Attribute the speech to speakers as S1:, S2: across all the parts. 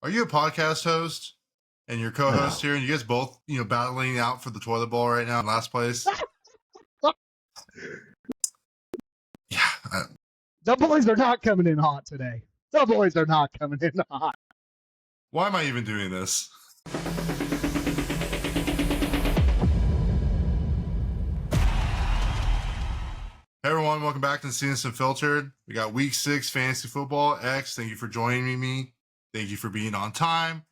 S1: Are you a podcast host and your co-host here, and you guys both, battling out for the toilet bowl right now in last place? Yeah.
S2: The boys are not coming in hot today. The boys are not coming in hot.
S1: Why am I even doing this? Hey everyone, welcome back to the Unfiltered. We got week 6 fantasy football. X, thank you for joining me. Thank you for being on time.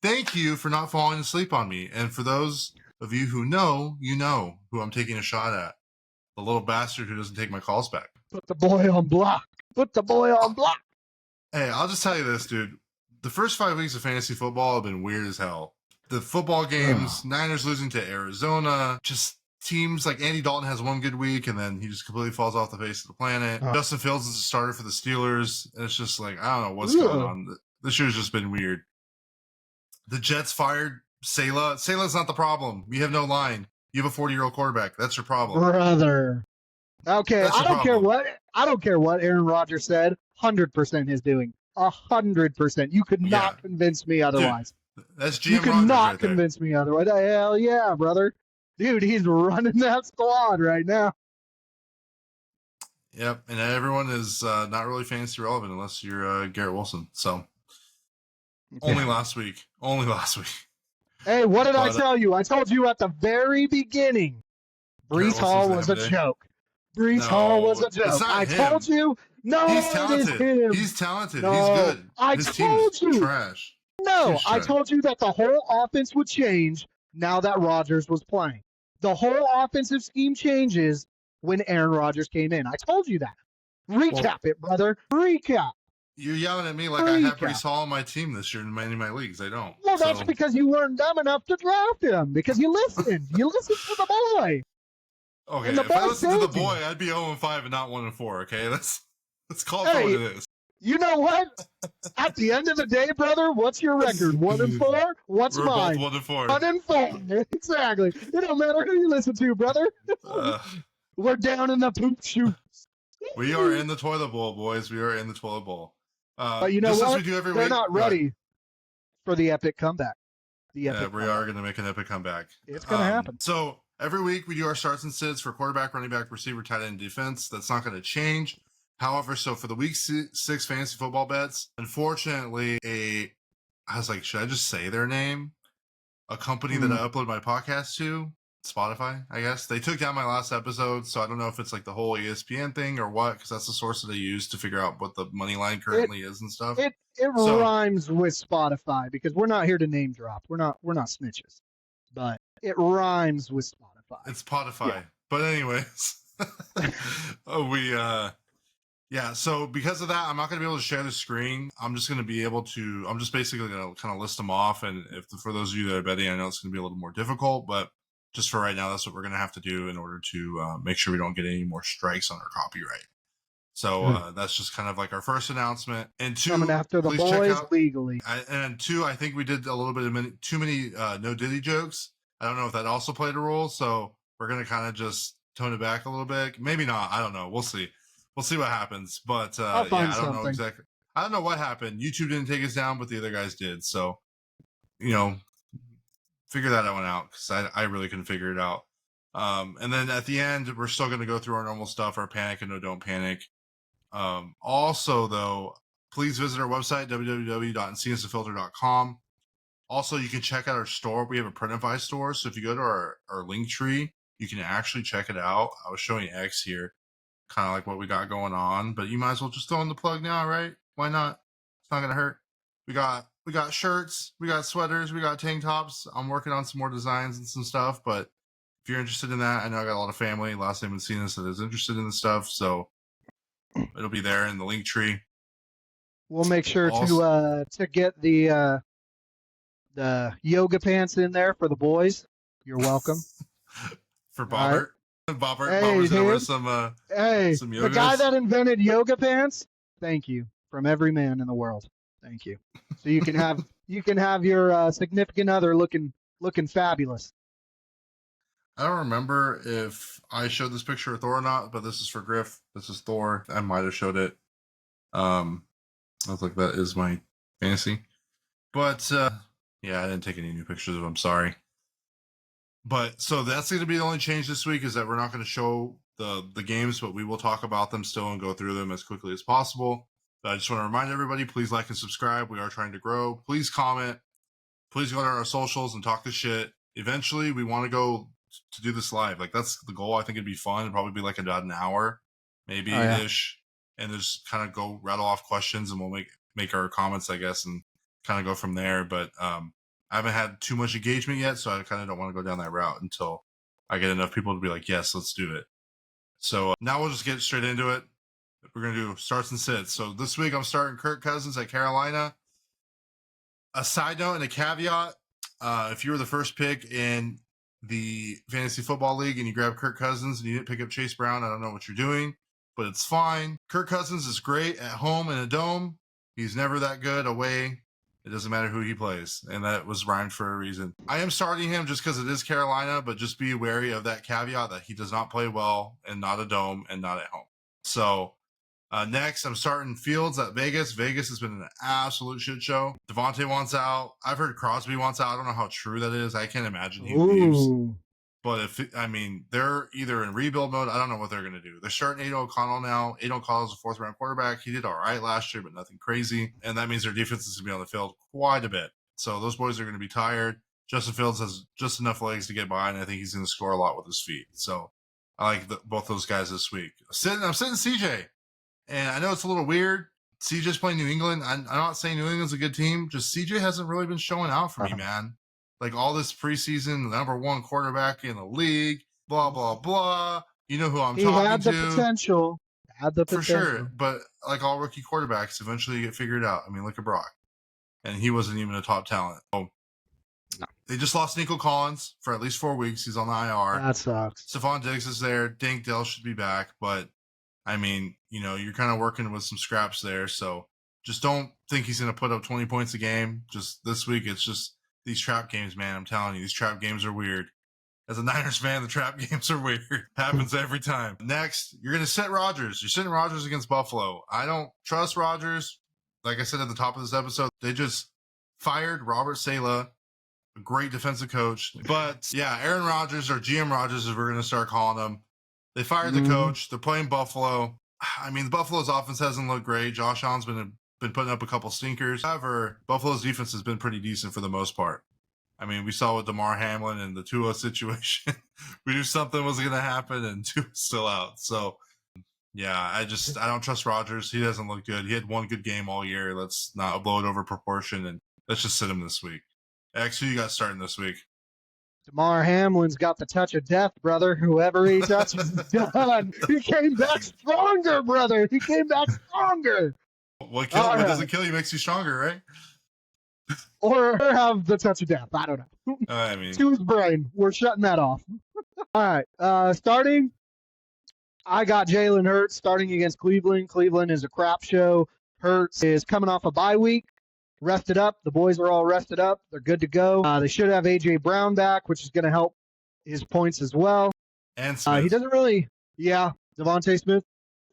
S1: Thank you for not falling asleep on me. And for those of you who know, you know who I'm taking a shot at. The little bastard who doesn't take my calls back.
S2: Put the boy on block. Put the boy on block.
S1: Hey, I'll just tell you this, dude. The first 5 weeks of fantasy football have been weird as hell. The football games, Niners losing to Arizona, just teams like Andy Dalton has one good week and then he just completely falls off the face of the planet. Justin Fields is a starter for the Steelers. And it's just like, I don't know what's going on. This year's just been weird. The Jets fired Salah. Salah's not the problem. We have no line. You have a 40-year-old quarterback. That's your problem.
S2: Brother. Okay, I don't care what Aaron Rodgers said. 100% is doing. 100%. You could not convince me otherwise.
S1: Dude, that's GM
S2: You could
S1: Rodgers
S2: not
S1: right there.
S2: convince me otherwise. Hell yeah, brother. Dude, he's running that squad right now.
S1: Yep, and everyone is not really fantasy relevant unless you're Garrett Wilson. So only last week.
S2: Hey, what did I tell you? I told you at the very beginning, Breece Hall was a joke. Breece Hall was a joke. I told you. No,
S1: he's talented.
S2: It is him.
S1: He's talented.
S2: No,
S1: he's good.
S2: His team is
S1: trash.
S2: No, I told you that the whole offense would change now that Rodgers was playing. The whole offensive scheme changes when Aaron Rodgers came in. I told you that. Recap it, brother. Recap.
S1: You're yelling at me like I have Breece Hall on my team this year in many of my leagues. I don't.
S2: Well, that's because you weren't dumb enough to draft him. Because you listened. You listened to the boy.
S1: Okay, if I listened to the boy, I'd be 0-5 and not 1-4. Okay, let's call it what it is.
S2: You know what? At the end of the day, brother, what's your record? 1-4? What's mine?
S1: We're both 1-4.
S2: 1-4. Exactly. It don't matter who you listen to, brother. We're down in the poop chute.
S1: We are in the toilet bowl, boys. We are in the toilet bowl.
S2: But you know what? They're not ready for the epic comeback. We are
S1: going to make an epic comeback.
S2: It's going to happen.
S1: So every week we do our starts and sits for quarterback, running back, receiver, tight end, defense. That's not going to change. However, so for the week 6 fantasy football bets, unfortunately, I was like, should I just say their name? A company that I upload my podcast to, Spotify, I guess. They took down my last episode, so I don't know if it's like the whole ESPN thing or what, because that's the source that they use to figure out what the money line currently is and stuff.
S2: It rhymes with Spotify because we're not here to name drop. We're not snitches, but it rhymes with Spotify.
S1: It's Spotify. Yeah. But anyways, so because of that, I'm not going to be able to share the screen. I'm just basically going to kind of list them off. And for those of you that are betting, I know it's going to be a little more difficult, but just for right now, that's what we're going to have to do in order to make sure we don't get any more strikes on our copyright. So that's just kind of like our first announcement. And 2,
S2: coming after the boys legally.
S1: And 2, I think we did a little bit of too many no Diddy jokes. I don't know if that also played a role. So we're going to kind of just tone it back a little bit. Maybe not. I don't know. We'll see. We'll see what happens. But I don't know exactly. I don't know what happened. YouTube didn't take us down, but the other guys did. So, figure that one out because I really couldn't figure it out. And then at the end, we're still going to go through our normal stuff, our panic and no don't panic. Also, though, please visit our website, www.fantasyfootballadvice.com. Also, you can check out our store. We have a Printify store. So if you go to our link tree, you can actually check it out. I was showing X here, kind of like what we got going on, but you might as well just throw in the plug now, right? Why not? It's not going to hurt. We got shirts, we got sweaters, we got tank tops. I'm working on some more designs and some stuff, but if you're interested in that, I know I got a lot of family, last name and seen this that is interested in the stuff, so it'll be there in the link tree.
S2: We'll make sure to get the yoga pants in there for the boys. You're welcome.
S1: For Bobbert. Right.
S2: Bobbert's
S1: gonna wear some yogas.
S2: The guy that invented yoga pants, thank you from every man in the world. Thank you. So you can have your significant other looking fabulous.
S1: I don't remember if I showed this picture of Thor or not, but this is for Griff. This is Thor. I might have showed it. I was like, that is my fantasy. But yeah, I didn't take any new pictures of him. Sorry. But so that's going to be the only change this week, is that we're not going to show the games, but we will talk about them still and go through them as quickly as possible. But I just want to remind everybody, please like and subscribe. We are trying to grow. Please comment. Please go to our socials and talk the shit. Eventually, we want to go to do this live. Like, that's the goal. I think it'd be fun. It'd probably be like about an hour, maybe ish, and just kind of go rattle off questions, and we'll make our comments, I guess, and kind of go from there. But I haven't had too much engagement yet, so I kind of don't want to go down that route until I get enough people to be like, yes, let's do it. So now we'll just get straight into it. We're going to do starts and sits. So this week I'm starting Kirk Cousins at Carolina. A side note and a caveat, if you were the first pick in the fantasy football league and you grab Kirk Cousins and you didn't pick up Chase Brown, I don't know what you're doing, but it's fine. Kirk Cousins is great at home in a dome. He's never that good away. It doesn't matter who he plays, and that was rhymed for a reason. I am starting him just because it is Carolina, but just be wary of that caveat that he does not play well and not a dome and not at home. So next, I'm starting Fields at Vegas. Vegas has been an absolute shit show. Devontae wants out. I've heard Crosby wants out. I don't know how true that is. I can't imagine he leaves. But they're either in rebuild mode. I don't know what they're going to do. They're starting Aiden O'Connell now. Aiden O'Connell is a fourth-round quarterback. He did all right last year, but nothing crazy. And that means their defense is going to be on the field quite a bit. So those boys are going to be tired. Justin Fields has just enough legs to get by, and I think he's going to score a lot with his feet. So I like both those guys this week. I'm sitting CJ. And I know it's a little weird. CJ's playing New England. I'm not saying New England's a good team. Just CJ hasn't really been showing out for me, man. Like all this preseason, the number one quarterback in the league, blah, blah, blah. You know who I'm talking to.
S2: He had the potential.
S1: For sure. But like all rookie quarterbacks, eventually you get figured out. I mean, look at Brock. And he wasn't even a top talent. Oh, no. They just lost Nico Collins for at least 4 weeks. He's on the IR.
S2: That sucks.
S1: Stephon Diggs is there. Dink Dell should be back. But I mean, you know, you're kind of working with some scraps there. So just don't think he's going to put up 20 points a game. Just this week, it's just these trap games, man. I'm telling you, these trap games are weird. As a Niners fan, the trap games are weird. Happens every time. Next, you're going to sit Rodgers. You're sitting Rodgers against Buffalo. I don't trust Rodgers. Like I said at the top of this episode, they just fired Robert Saleh, a great defensive coach. But yeah, Aaron Rodgers, or GM Rodgers, as we're going to start calling him. They fired the coach. They're playing Buffalo. I mean, Buffalo's offense hasn't looked great. Josh Allen's been putting up a couple stinkers. However, Buffalo's defense has been pretty decent for the most part. I mean, we saw with Damar Hamlin and the Tua situation. We knew something was going to happen, and Tua's still out. So, yeah, I don't trust Rodgers. He doesn't look good. He had one good game all year. Let's not blow it over proportion, and let's just sit him this week. X, who you got starting this week?
S2: Damar Hamlin's got the touch of death, brother. Whoever he touches is done. He came back stronger, brother. He came back stronger.
S1: What doesn't kill you makes you stronger, right?
S2: Or have the touch of death. I don't know.
S1: I mean,
S2: to his brain. We're shutting that off. All right. Starting, I got Jalen Hurts starting against Cleveland. Cleveland is a crap show. Hurts is coming off a bye week. Rested up. The boys are all rested up. They're good to go. They should have A.J. Brown back, which is going to help his points as well.
S1: And Smith.
S2: He doesn't really, Devontae Smith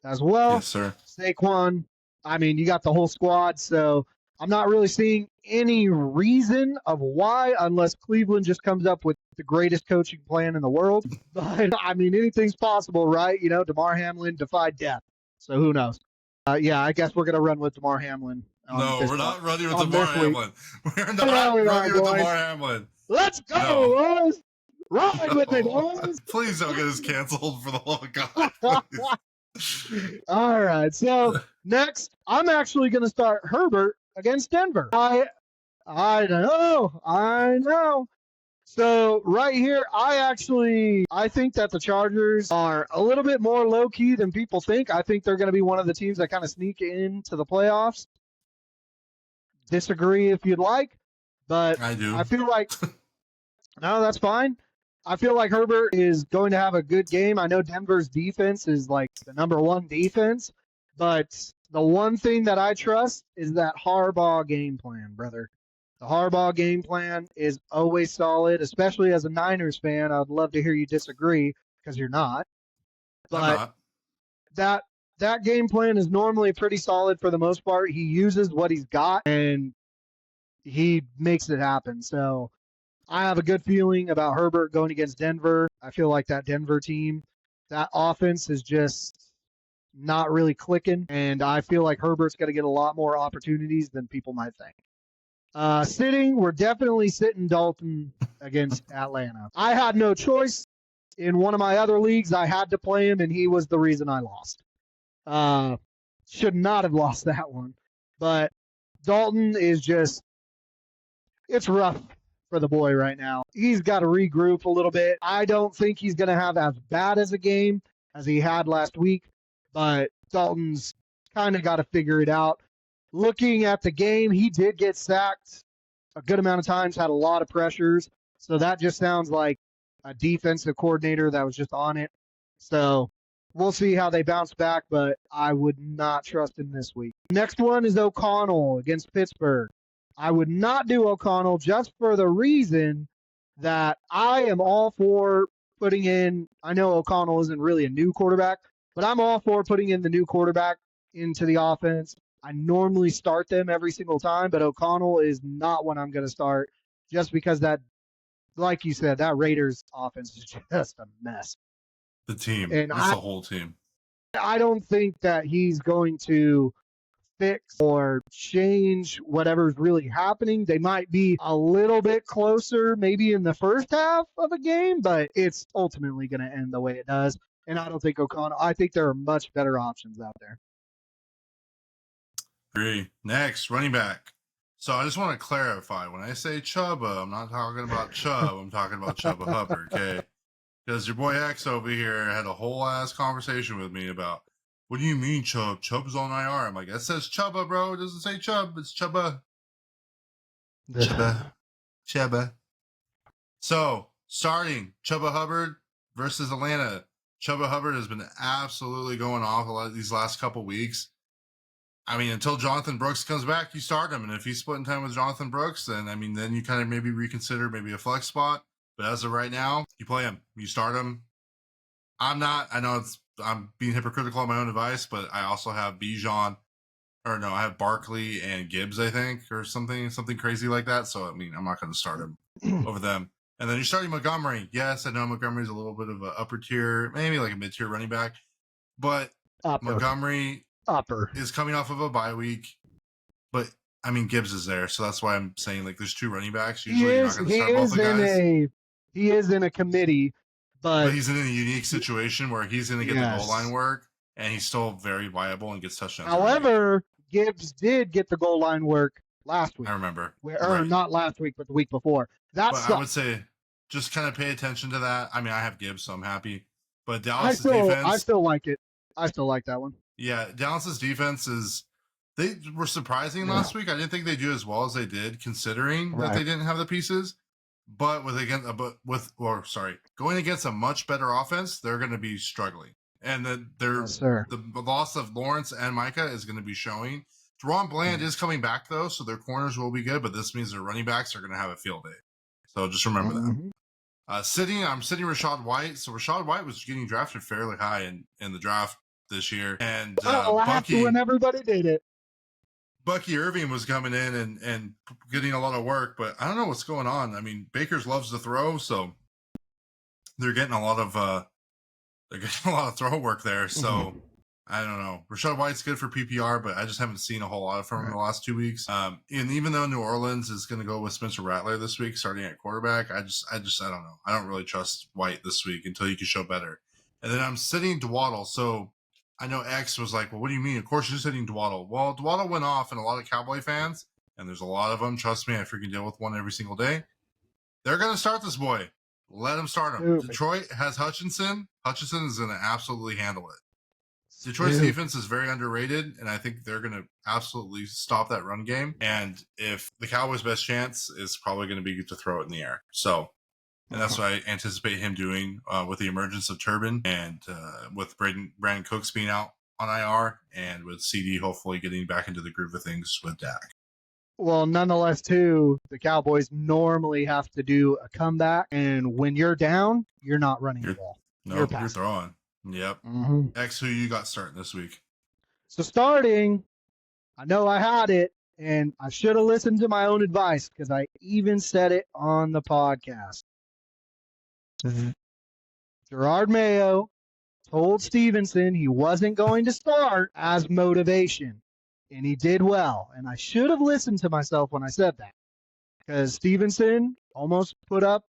S2: as well.
S1: Yes, sir.
S2: Saquon. I mean, you got the whole squad, so I'm not really seeing any reason of why, unless Cleveland just comes up with the greatest coaching plan in the world. But, I mean, anything's possible, right? You know, Damar Hamlin defied death, so who knows? I guess we're going to run with Damar Hamlin.
S1: No, we're not running with Damar Hamlin. We're not running with Damar Hamlin.
S2: Let's go, boys. Ride with me, boys.
S1: Please don't get us canceled, for the love of God.
S2: All right, so next, I'm actually going to start Herbert against Denver. I know. So right here, I think that the Chargers are a little bit more low-key than people think. I think they're going to be one of the teams that kind of sneak into the playoffs. Disagree if you'd like, but
S1: I do.
S2: I feel like no, that's fine. I feel like Herbert is going to have a good game. I know Denver's defense is like the number one defense, but the one thing that I trust is that Harbaugh game plan, brother. The Harbaugh game plan is always solid, especially as a Niners fan. I'd love to hear you disagree because you're not. But that game plan is normally pretty solid for the most part. He uses what he's got, and he makes it happen. So I have a good feeling about Herbert going against Denver. I feel like that Denver team, that offense is just not really clicking, and I feel like Herbert's going to get a lot more opportunities than people might think. We're definitely sitting Dalton against Atlanta. I had no choice. In one of my other leagues, I had to play him, and he was the reason I lost. Should not have lost that one. But Dalton is just, it's rough for the boy right now. He's got to regroup a little bit. I don't think he's going to have as bad as a game as he had last week, but Dalton's kind of got to figure it out. Looking at the game, he did get sacked a good amount of times, had a lot of pressures. So that just sounds like a defensive coordinator that was just on it. So we'll see how they bounce back, but I would not trust him this week. Next one is O'Connell against Pittsburgh. I would not do O'Connell just for the reason that I am all for putting in, I know O'Connell isn't really a new quarterback, but I'm all for putting in the new quarterback into the offense. I normally start them every single time, but O'Connell is not one I'm going to start just because that, like you said, that Raiders offense is just a mess.
S1: The team.
S2: And
S1: It's the whole team.
S2: I don't think that he's going to fix or change whatever's really happening. They might be a little bit closer maybe in the first half of a game, but it's ultimately going to end the way it does. And I don't think O'Connell, I think there are much better options out there.
S1: Agree. Next, running back. So I just want to clarify, when I say Chubba, I'm not talking about Chubb. I'm talking about Chubba Hubbard, okay? Because your boy X over here had a whole ass conversation with me about, what do you mean Chubb? Chubb's on IR. I'm like, that says Chubba, bro. It doesn't say Chubb. It's Chubba. Chubba. So, starting Chubba Hubbard versus Atlanta. Chubba Hubbard has been absolutely going off a lot of these last couple weeks. I mean, until Jonathan Brooks comes back, you start him. And if he's splitting time with Jonathan Brooks, then, I mean, then you kind of maybe reconsider maybe a flex spot. But as of right now, you play him. You start him. I'm not. I know I'm being hypocritical on my own advice, but I also have Bijan. Or no, I have Barkley and Gibbs, I think, or something crazy like that. So, I mean, I'm not going to start him over them. And then you're starting Montgomery. Yes, I know Montgomery's a little bit of an upper tier, maybe like a mid-tier running back. But Montgomery is coming off of a bye week. But, I mean, Gibbs is there. So that's why I'm saying, like, there's two running backs. Usually you're not going to start both the guys.
S2: He is in a committee. But
S1: he's in a unique situation where he's going to get the goal line work. And he's still very viable and gets touchdowns.
S2: However, Gibbs did get the goal line work last week.
S1: I remember.
S2: Or not last week, but the week before.
S1: I would say just kind of pay attention to that. I mean, I have Gibbs, so I'm happy. But Dallas' defense...
S2: I still like it. I still like that one.
S1: Yeah, Dallas's defense is... They were surprising last week. I didn't think they'd do as well as they did, considering that they didn't have the pieces. But going against a much better offense, they're going to be struggling. And the loss of Lawrence and Micah is going to be showing. Deron Bland is coming back, though, so their corners will be good, but this means their running backs are going to have a field day. So just remember that. I'm sitting Rachaad White. So Rachaad White was getting drafted fairly high in the draft this year. And
S2: Bucky, when everybody did it.
S1: Bucky Irving was coming in and getting a lot of work, but I don't know what's going on. I mean, Bakers loves to throw, so they're getting a lot of throw work there. So I don't know. Rachaad White's good for PPR, but I just haven't seen a whole lot from him in the last 2 weeks. And even though New Orleans is going to go with Spencer Rattler this week, starting at quarterback, I don't know. I don't really trust White this week until he can show better. And then I'm sitting Dwaddle. So I know X was like, well, what do you mean? Of course you're sitting Dwaddle. Well, Dwaddle went off, and a lot of Cowboy fans, and there's a lot of them, trust me, I freaking deal with one every single day. They're going to start this boy. Let him start him. Detroit has Hutchinson. Hutchinson is going to absolutely handle it. Detroit's defense is very underrated, and I think they're going to absolutely stop that run game. And if the Cowboys' best chance is probably going to be to throw it in the air. So, and that's what I anticipate him doing with the emergence of Turbin and with Brandon Cooks being out on IR and with CD hopefully getting back into the groove of things with Dak.
S2: Well, nonetheless, too, the Cowboys normally have to do a comeback, and when you're down, you're not running the ball.
S1: You're throwing. Yep. X, who you got starting this week?
S2: So starting, I know I had it. And I should have listened to my own advice because I even said it on the podcast. Gerard Mayo told Stevenson he wasn't going to start as motivation, and he did well. And I should have listened to myself when I said that, because Stevenson almost put up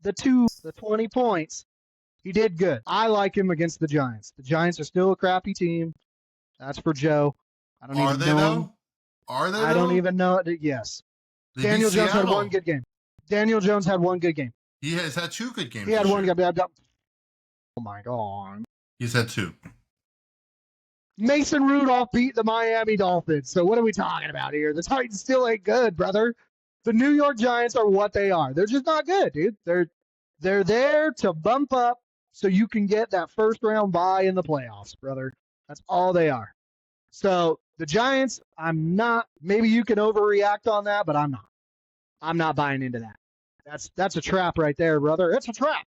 S2: the 20 points. He did good. I like him against the Giants. The Giants are still a crappy team. That's for Joe. I don't
S1: Are
S2: even
S1: they
S2: know
S1: though?
S2: him.
S1: Are they?
S2: I don't even know it. Yes.
S1: They
S2: Daniel
S1: beat
S2: Jones had
S1: Seattle.
S2: one good game. Daniel Jones had one good game.
S1: He has had 2 good games.
S2: He had
S1: this
S2: one
S1: year.
S2: good game. Oh my God.
S1: He's had 2.
S2: Mason Rudolph beat the Miami Dolphins. So what are we talking about here? The Titans still ain't good, brother. The New York Giants are what they are. They're just not good, dude. They're there to bump up so you can get that first round bye in the playoffs, brother. That's all they are. So the Giants, I'm not. Maybe you can overreact on that, but I'm not. I'm not buying into that. That's a trap right there, brother. It's a trap.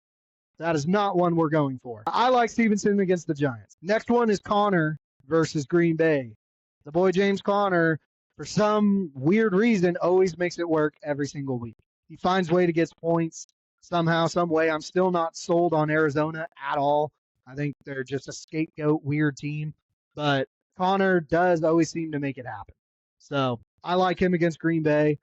S2: That is not one we're going for. I like Stevenson against the Giants. Next one is Connor versus Green Bay. The boy James Conner, for some weird reason, always makes it work every single week. He finds a way to get points somehow, some way. I'm still not sold on Arizona at all. I think they're just a scapegoat weird team. But Connor does always seem to make it happen. So I like him against Green Bay.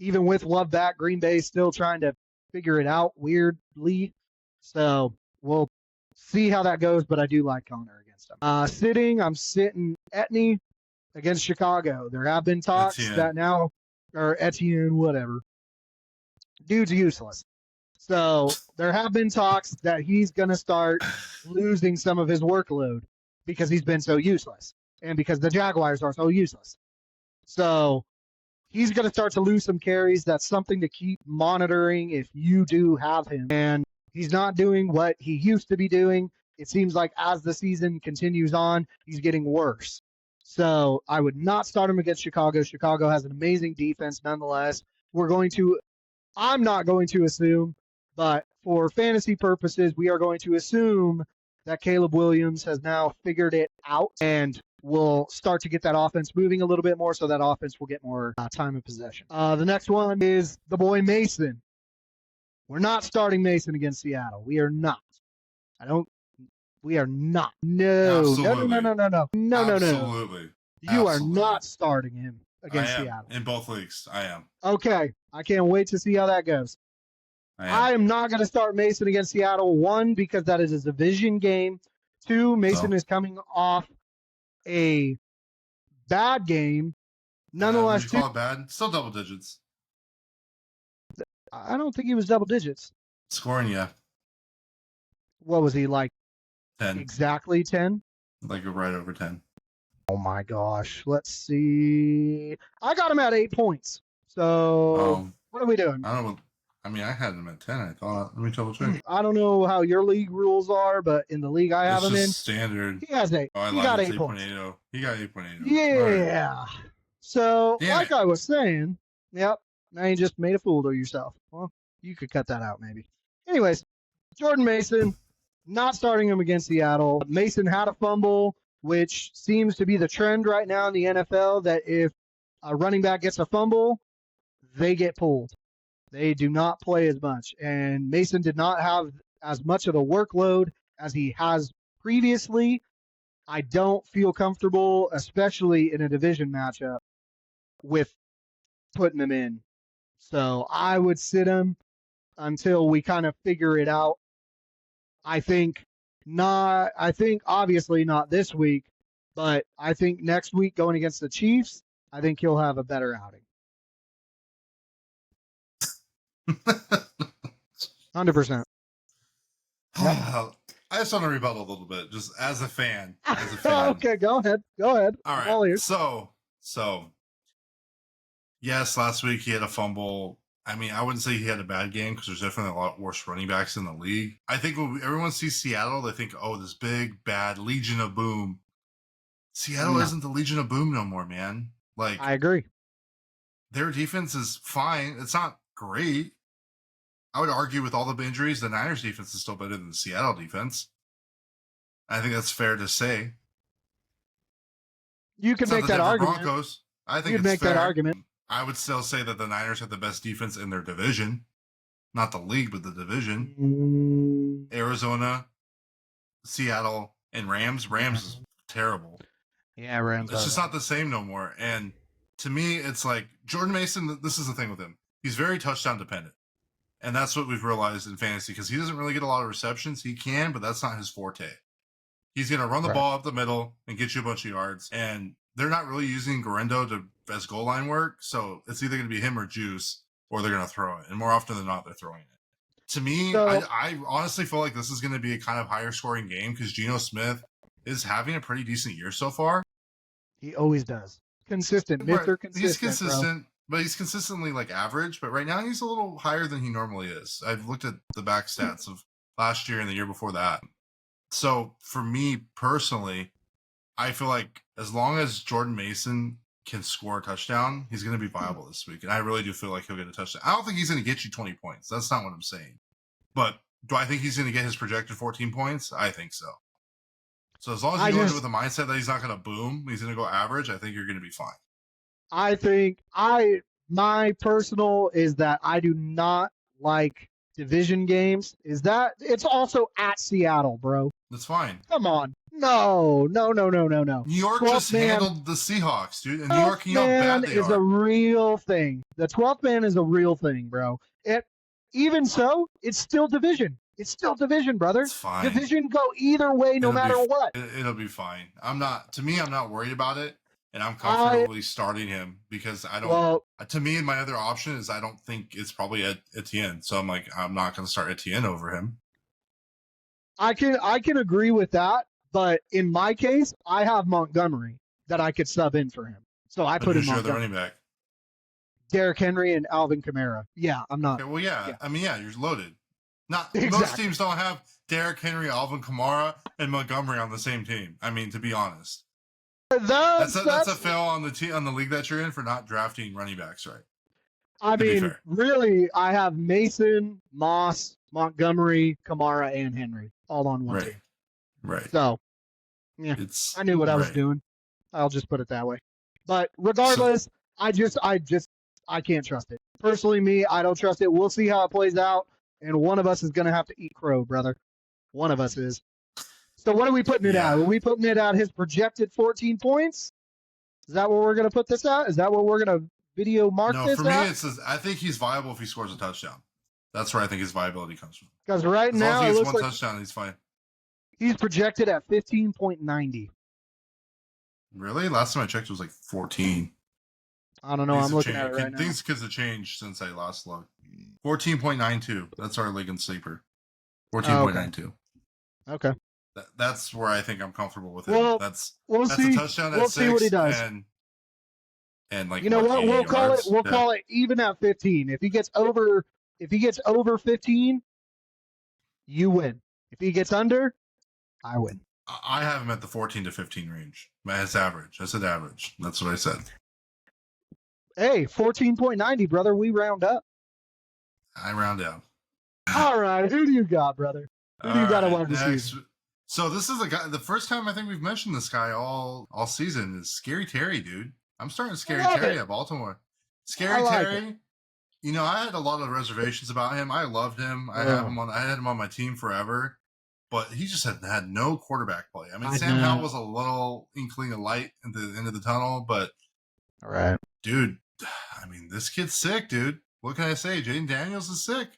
S2: Even with Love back, Green Bay is still trying to figure it out weirdly. So we'll see how that goes, but I do like Connor against him. I'm sitting Etney against Chicago. There have been talks
S1: Etienne.
S2: that now, or Etienne, whatever. Dude's useless. So there have been talks that he's going to start losing some of his workload because he's been so useless and because the Jaguars are so useless. So he's going to start to lose some carries. That's something to keep monitoring if you do have him. And he's not doing what he used to be doing. It seems like as the season continues on, he's getting worse. So I would not start him against Chicago. Chicago has an amazing defense nonetheless. I'm not going to assume, but for fantasy purposes, we are going to assume that Caleb Williams has now figured it out and will start to get that offense moving a little bit more so that offense will get more time of possession. The next one is the boy Mason. We're not starting Mason against Seattle. We are not. We are not. No.
S1: Absolutely.
S2: No.
S1: Absolutely.
S2: You are not starting him against Seattle.
S1: In both leagues, I am.
S2: Okay. I can't wait to see how that goes. I am not going to start Mason against Seattle. 1, because that is a division game. 2, Mason is coming off a bad game. Nonetheless,
S1: would you call it bad? Still double digits.
S2: I don't think he was double digits.
S1: Scoring, yeah.
S2: What was he, like
S1: 10.
S2: exactly 10?
S1: Like right over 10.
S2: Oh my gosh. Let's see. I got him at 8 points. So what are we doing?
S1: I don't know. I mean, I had him at 10, I thought. Let me double check.
S2: I don't know how your league rules are, but in the league I have him in,
S1: standard.
S2: he has 8.
S1: Oh,
S2: he got 8 points.
S1: He got 8.80.
S2: Yeah. Right. So,
S1: Damn
S2: like
S1: it.
S2: I was saying, yep, now you just made a fool of yourself. Well, you could cut that out maybe. Anyways, Jordan Mason, not starting him against Seattle. Mason had a fumble, which seems to be the trend right now in the NFL, that if a running back gets a fumble, they get pulled. They do not play as much. And Mason did not have as much of a workload as he has previously. I don't feel comfortable, especially in a division matchup, with putting him in. So I would sit him until we kind of figure it out. I think obviously not this week, but I think next week going against the Chiefs, I think he'll have a better outing. 100%.
S1: I just want to rebuttal a little bit, just as a fan.
S2: Okay, go ahead. All
S1: right. So, yes, last week he had a fumble. I mean, I wouldn't say he had a bad game because there's definitely a lot worse running backs in the league. I think when everyone sees Seattle, they think, oh, this big, bad Legion of Boom. Seattle isn't the Legion of Boom no more, man. Like,
S2: I agree.
S1: Their defense is fine. It's not great. I would argue with all the injuries, the Niners defense is still better than the Seattle defense. I think that's fair to say.
S2: You can make that argument.
S1: Broncos. I think
S2: You'd
S1: it's
S2: make that
S1: fair.
S2: argument.
S1: I would still say that the Niners have the best defense in their division. Not the league, but the division. Arizona, Seattle, and Rams. Rams is terrible.
S2: Yeah, Rams.
S1: It's just not the same no more. And to me, it's like Jordan Mason, this is the thing with him. He's very touchdown dependent. And that's what we've realized in fantasy because he doesn't really get a lot of receptions. He can, but that's not his forte. He's going to run the ball up the middle and get you a bunch of yards. And they're not really using Garendo as goal line work. So it's either going to be him or Juice, or they're going to throw it. And more often than not, they're throwing it. To me, I honestly feel like this is going to be a kind of higher scoring game because Geno Smith is having a pretty decent year so far.
S2: He always does. Consistent, Mr. Consistent.
S1: He's consistent, but he's consistently like average. But right now, he's a little higher than he normally is. I've looked at the back stats of last year and the year before that. So for me personally, I feel like as long as Jordan Mason can score a touchdown, he's going to be viable this week. And I really do feel like he'll get a touchdown. I don't think he's going to get you 20 points. That's not what I'm saying. But do I think he's going to get his projected 14 points? I think so. So as long as you go into with the mindset that he's not going to boom, he's going to go average, I think you're going to be fine.
S2: I think my personal is that I do not like division games. Is that it's also at Seattle, bro.
S1: That's fine.
S2: Come on. No.
S1: New York just handled the Seahawks, dude. And New York, you know how bad they
S2: is
S1: are.
S2: a real thing. The 12th man is a real thing, bro. Even so, it's still division. It's still division, brother.
S1: It's fine.
S2: Division go either way, no matter what.
S1: It'll be fine. I'm not worried about it. And I'm comfortably starting him because I don't. Well, to me, my other option is I don't think it's probably Etienne. So I'm like, I'm not going to start Etienne over him.
S2: I can agree with that, but in my case, I have Montgomery that I could sub in for him. So I put him on
S1: the running back.
S2: Derrick Henry and Alvin Kamara. Yeah, I'm not.
S1: Okay, well, yeah. I mean, yeah, you're loaded. Not exactly. Most teams don't have Derrick Henry, Alvin Kamara, and Montgomery on the same team. I mean, to be honest. That's a fail on the league that you're in for not drafting running backs right.
S2: I mean, really, I have Mason, Moss, Montgomery, Kamara, and Henry all on one team.
S1: Right.
S2: So, yeah, I knew what I was doing. I'll just put it that way. But regardless, I can't trust it. Personally, me, I don't trust it. We'll see how it plays out, and one of us is going to have to eat crow, brother. One of us is. So what are we putting it at? Are we putting it at his projected 14 points? Is that what we're going to put this at? Is that what we're going to video mark this at? No, for me,
S1: it says I think he's viable if he scores a touchdown. That's where I think his viability comes from.
S2: Because right now,
S1: as long as he gets one touchdown, he's fine.
S2: He's projected at 15.90.
S1: Really? Last time I checked, it was like 14.
S2: I don't know. I'm looking at it right now.
S1: Things could have changed since I last looked. 14.92. That's our league and sleeper. 14.92.
S2: Okay.
S1: That's where I think I'm comfortable with it.
S2: Well,
S1: that's
S2: see.
S1: a touchdown at 6.
S2: See what he does.
S1: And like,
S2: you know what? We'll call it even at 15. If he gets over 15, you win. If he gets under, I win.
S1: I have him at the 14 to 15 range. That's average. I said average. That's what I said.
S2: Hey, 14.90, brother. We round up.
S1: I round down.
S2: All right. Who do you got, brother? Who do you got to wide receiver?
S1: So this is a guy. The first time I think we've mentioned this guy all season is Scary Terry, dude. I'm starting Scary Terry at Baltimore. Scary Terry. You know, I had a lot of reservations about him. I loved him. I had him on my team forever, but he just had no quarterback play. I mean, Sam Howell was a little inkling of light at the end of the tunnel, but
S2: all right,
S1: dude. I mean, this kid's sick, dude. What can I say? Jaden Daniels is sick.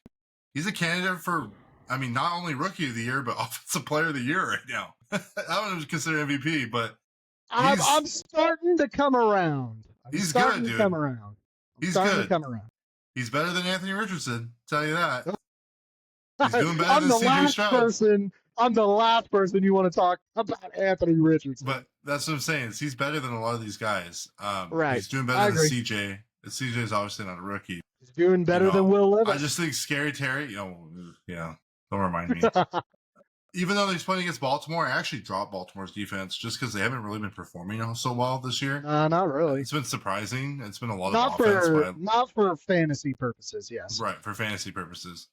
S1: He's a candidate for. I mean, not only Rookie of the Year, but Offensive Player of the Year right now. I would consider MVP, but
S2: I'm starting to come around.
S1: He's good, dude.
S2: He's good.
S1: He's better than Anthony Richardson. Tell you that. He's doing better than CJ Stroud.
S2: I'm the last person you want to talk about Anthony Richardson.
S1: But that's what I'm saying. He's better than a lot of these guys.
S2: Right.
S1: He's doing better than CJ. CJ is obviously not a rookie.
S2: He's doing better than Will Levis.
S1: I just think Scary Terry. Yeah. Don't remind me. Even though he's playing against Baltimore, I actually dropped Baltimore's defense just because they haven't really been performing so well this year.
S2: Not really.
S1: It's been surprising. It's been a lot of offense.
S2: Not for fantasy purposes, yes.
S1: Right, for fantasy purposes.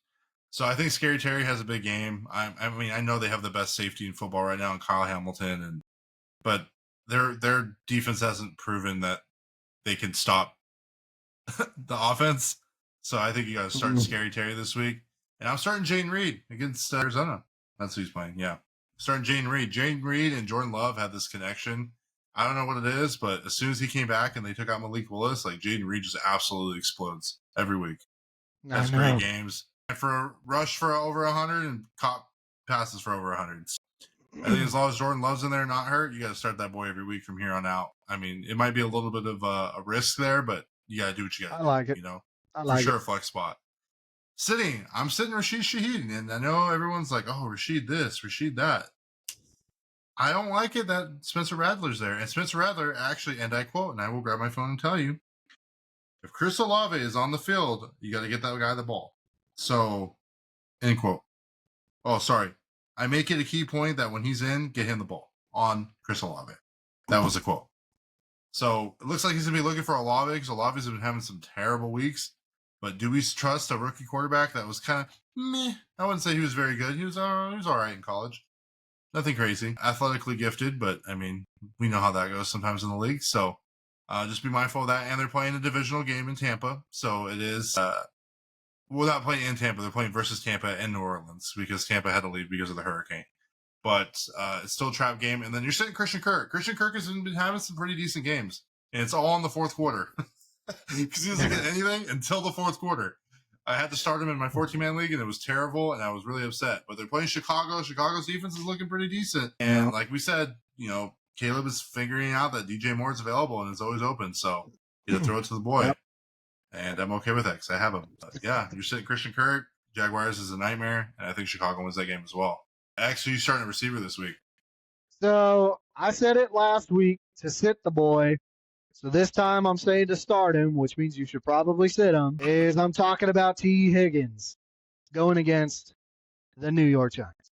S1: So I think Scary Terry has a big game. I mean, I know they have the best safety in football right now in Kyle Hamilton, but their defense hasn't proven that they can stop the offense. So I think you got to start Scary Terry this week. And I'm starting Jane Reed against Arizona. That's who he's playing. Yeah. Starting Jane Reed. Jane Reed and Jordan Love had this connection. I don't know what it is, but as soon as he came back and they took out Malik Willis, like Jaden Reed just absolutely explodes every week. Has great games. And for rush for over 100 and caught passes for over 100. I think as long as Jordan Love's in there not hurt, you got to start that boy every week from here on out. I mean, it might be a little bit of a risk there, but you got to do what you got to do. I like it. You know, I like for sure, flex spot. I'm sitting Rashid Shaheed, and I know everyone's like, oh, Rashid this, Rashid that. I don't like it that Spencer Rattler's there. And Spencer Rattler actually, and I quote, and I will grab my phone and tell you, if Chris Olave is on the field, you got to get that guy the ball. So, end quote. Oh, sorry. I make it a key point that when he's in, get him the ball on Chris Olave. That was a quote. So, it looks like he's going to be looking for Olave because Olave's been having some terrible weeks. But do we trust a rookie quarterback that was kind of meh? I wouldn't say he was very good. He was all right in college. Nothing crazy. Athletically gifted, but, I mean, we know how that goes sometimes in the league. So, just be mindful of that. And they're playing a divisional game in Tampa. So, it is, well, not playing in Tampa. They're playing versus Tampa and New Orleans because Tampa had to leave because of the hurricane. But it's still a trap game. And then you're sitting Christian Kirk. Christian Kirk has been having some pretty decent games. And it's all in the fourth quarter. Because he doesn't get anything until the fourth quarter. I had to start him in my 14-man league, and it was terrible, and I was really upset. But they're playing Chicago. Chicago's defense is looking pretty decent. And like we said, you know, Caleb is figuring out that DJ Moore is available and is always open. So you throw it to the boy. Yep. And I'm okay with that because I have him. But yeah, you're sitting Christian Kirk. Jaguars is a nightmare, and I think Chicago wins that game as well. Actually, you're starting a receiver this week.
S2: So I said it last week to sit the boy. So this time I'm saying to start him, which means you should probably sit him, is I'm talking about T. Higgins going against the New York Giants.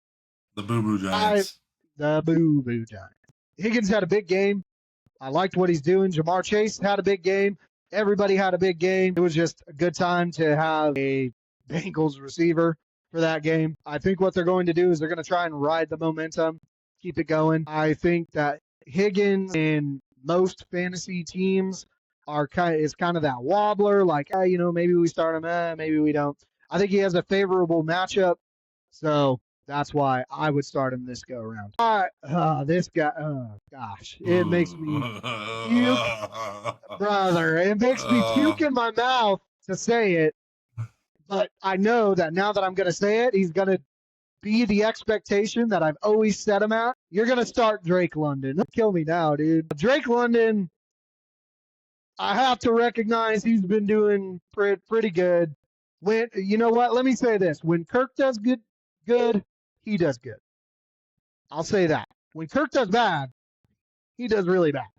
S1: The Boo-Boo Giants.
S2: The Boo-Boo Giants. Higgins had a big game. I liked what he's doing. Jamar Chase had a big game. Everybody had a big game. It was just a good time to have a Bengals receiver for that game. I think what they're going to do is they're going to try and ride the momentum, keep it going. I think that Higgins and most fantasy teams is kind of that wobbler, like, you know, maybe we start him, maybe we don't. I think he has a favorable matchup, so that's why I would start him this go around. This guy, oh gosh, it makes me puke, brother. It makes me puke in my mouth to say it, but I know that now that I'm going to say it, he's going to be the expectation that I've always set him at. You're going to start Drake London. Kill me now, dude. Drake London, I have to recognize he's been doing pretty good. You know what? Let me say this. When Kirk does good, he does good. I'll say that. When Kirk does bad, he does really bad.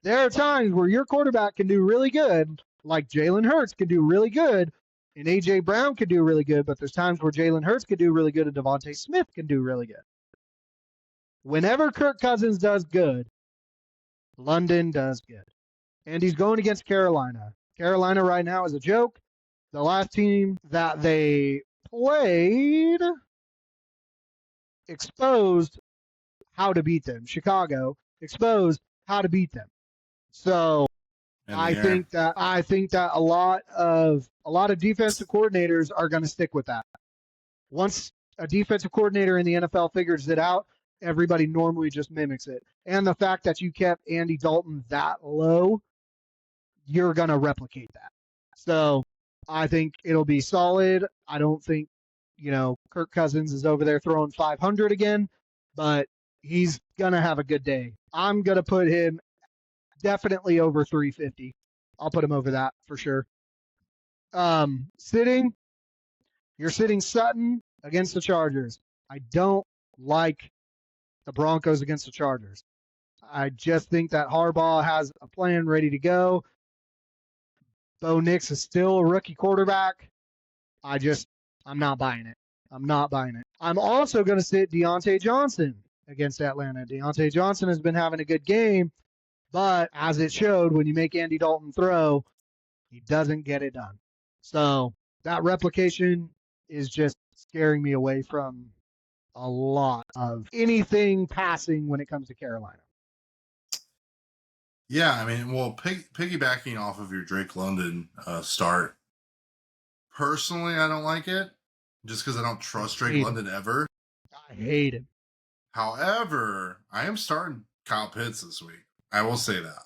S2: There are times where your quarterback can do really good, like Jalen Hurts can do really good, and A.J. Brown could do really good, but there's times where Jalen Hurts could do really good and Devontae Smith can do really good. Whenever Kirk Cousins does good, London does good. And he's going against Carolina. Carolina right now is a joke. The last team that they played exposed how to beat them. Chicago exposed how to beat them. So I think that a lot of defensive coordinators are going to stick with that. Once a defensive coordinator in the NFL figures it out, everybody normally just mimics it. And the fact that you kept Andy Dalton that low, you're going to replicate that. So I think it'll be solid. I don't think, you know, Kirk Cousins is over there throwing 500 again, but he's going to have a good day. I'm going to put him definitely over 350. I'll put him over that for sure. You're sitting Sutton against the Chargers. I don't like the Broncos against the Chargers. I just think that Harbaugh has a plan ready to go. Bo Nix is still a rookie quarterback. I'm not buying it. I'm also going to sit Deontay Johnson against Atlanta. Deontay Johnson has been having a good game, but as it showed, when you make Andy Dalton throw, he doesn't get it done. So that replication is just scaring me away from a lot of anything passing when it comes to Carolina.
S1: Yeah, I mean, well, piggybacking off of your Drake London start, personally, I don't like it just because I don't
S2: I
S1: trust Drake
S2: hate him.
S1: London ever.
S2: I hate him.
S1: However, I am starting Kyle Pitts this week. I will say that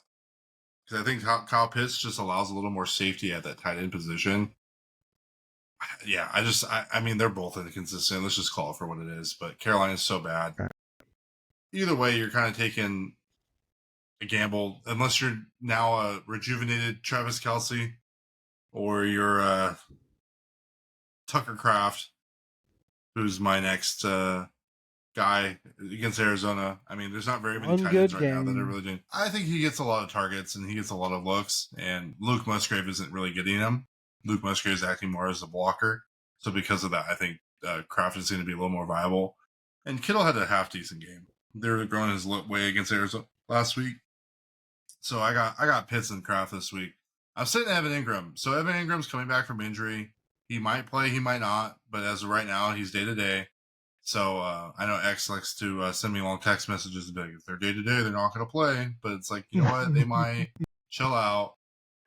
S1: because I think Kyle Pitts just allows a little more safety at that tight end position. Yeah, I mean, they're both inconsistent. Let's just call it for what it is. But Carolina is so bad. Either way, you're kind of taking a gamble unless you're now a rejuvenated Travis Kelsey or you're Tucker Craft, who's my next guy against Arizona. I mean, there's not very many
S2: One
S1: tight ends
S2: good
S1: right now that are
S2: game.
S1: really doing. I think he gets a lot of targets and he gets a lot of looks, and Luke Musgrave isn't really getting them. Luke Musgrave is acting more as a blocker. So because of that, I think Kraft is going to be a little more viable. And Kittle had a half decent game. They were growing his way against Arizona last week. So I got Pitts and Kraft this week. I'm sitting Evan Ingram. So Evan Ingram's coming back from injury. He might play, he might not, but as of right now, he's day to day. So I know X likes to send me long text messages and be like, if they're day to day, they're not going to play. But it's like, you know what? They might chill out.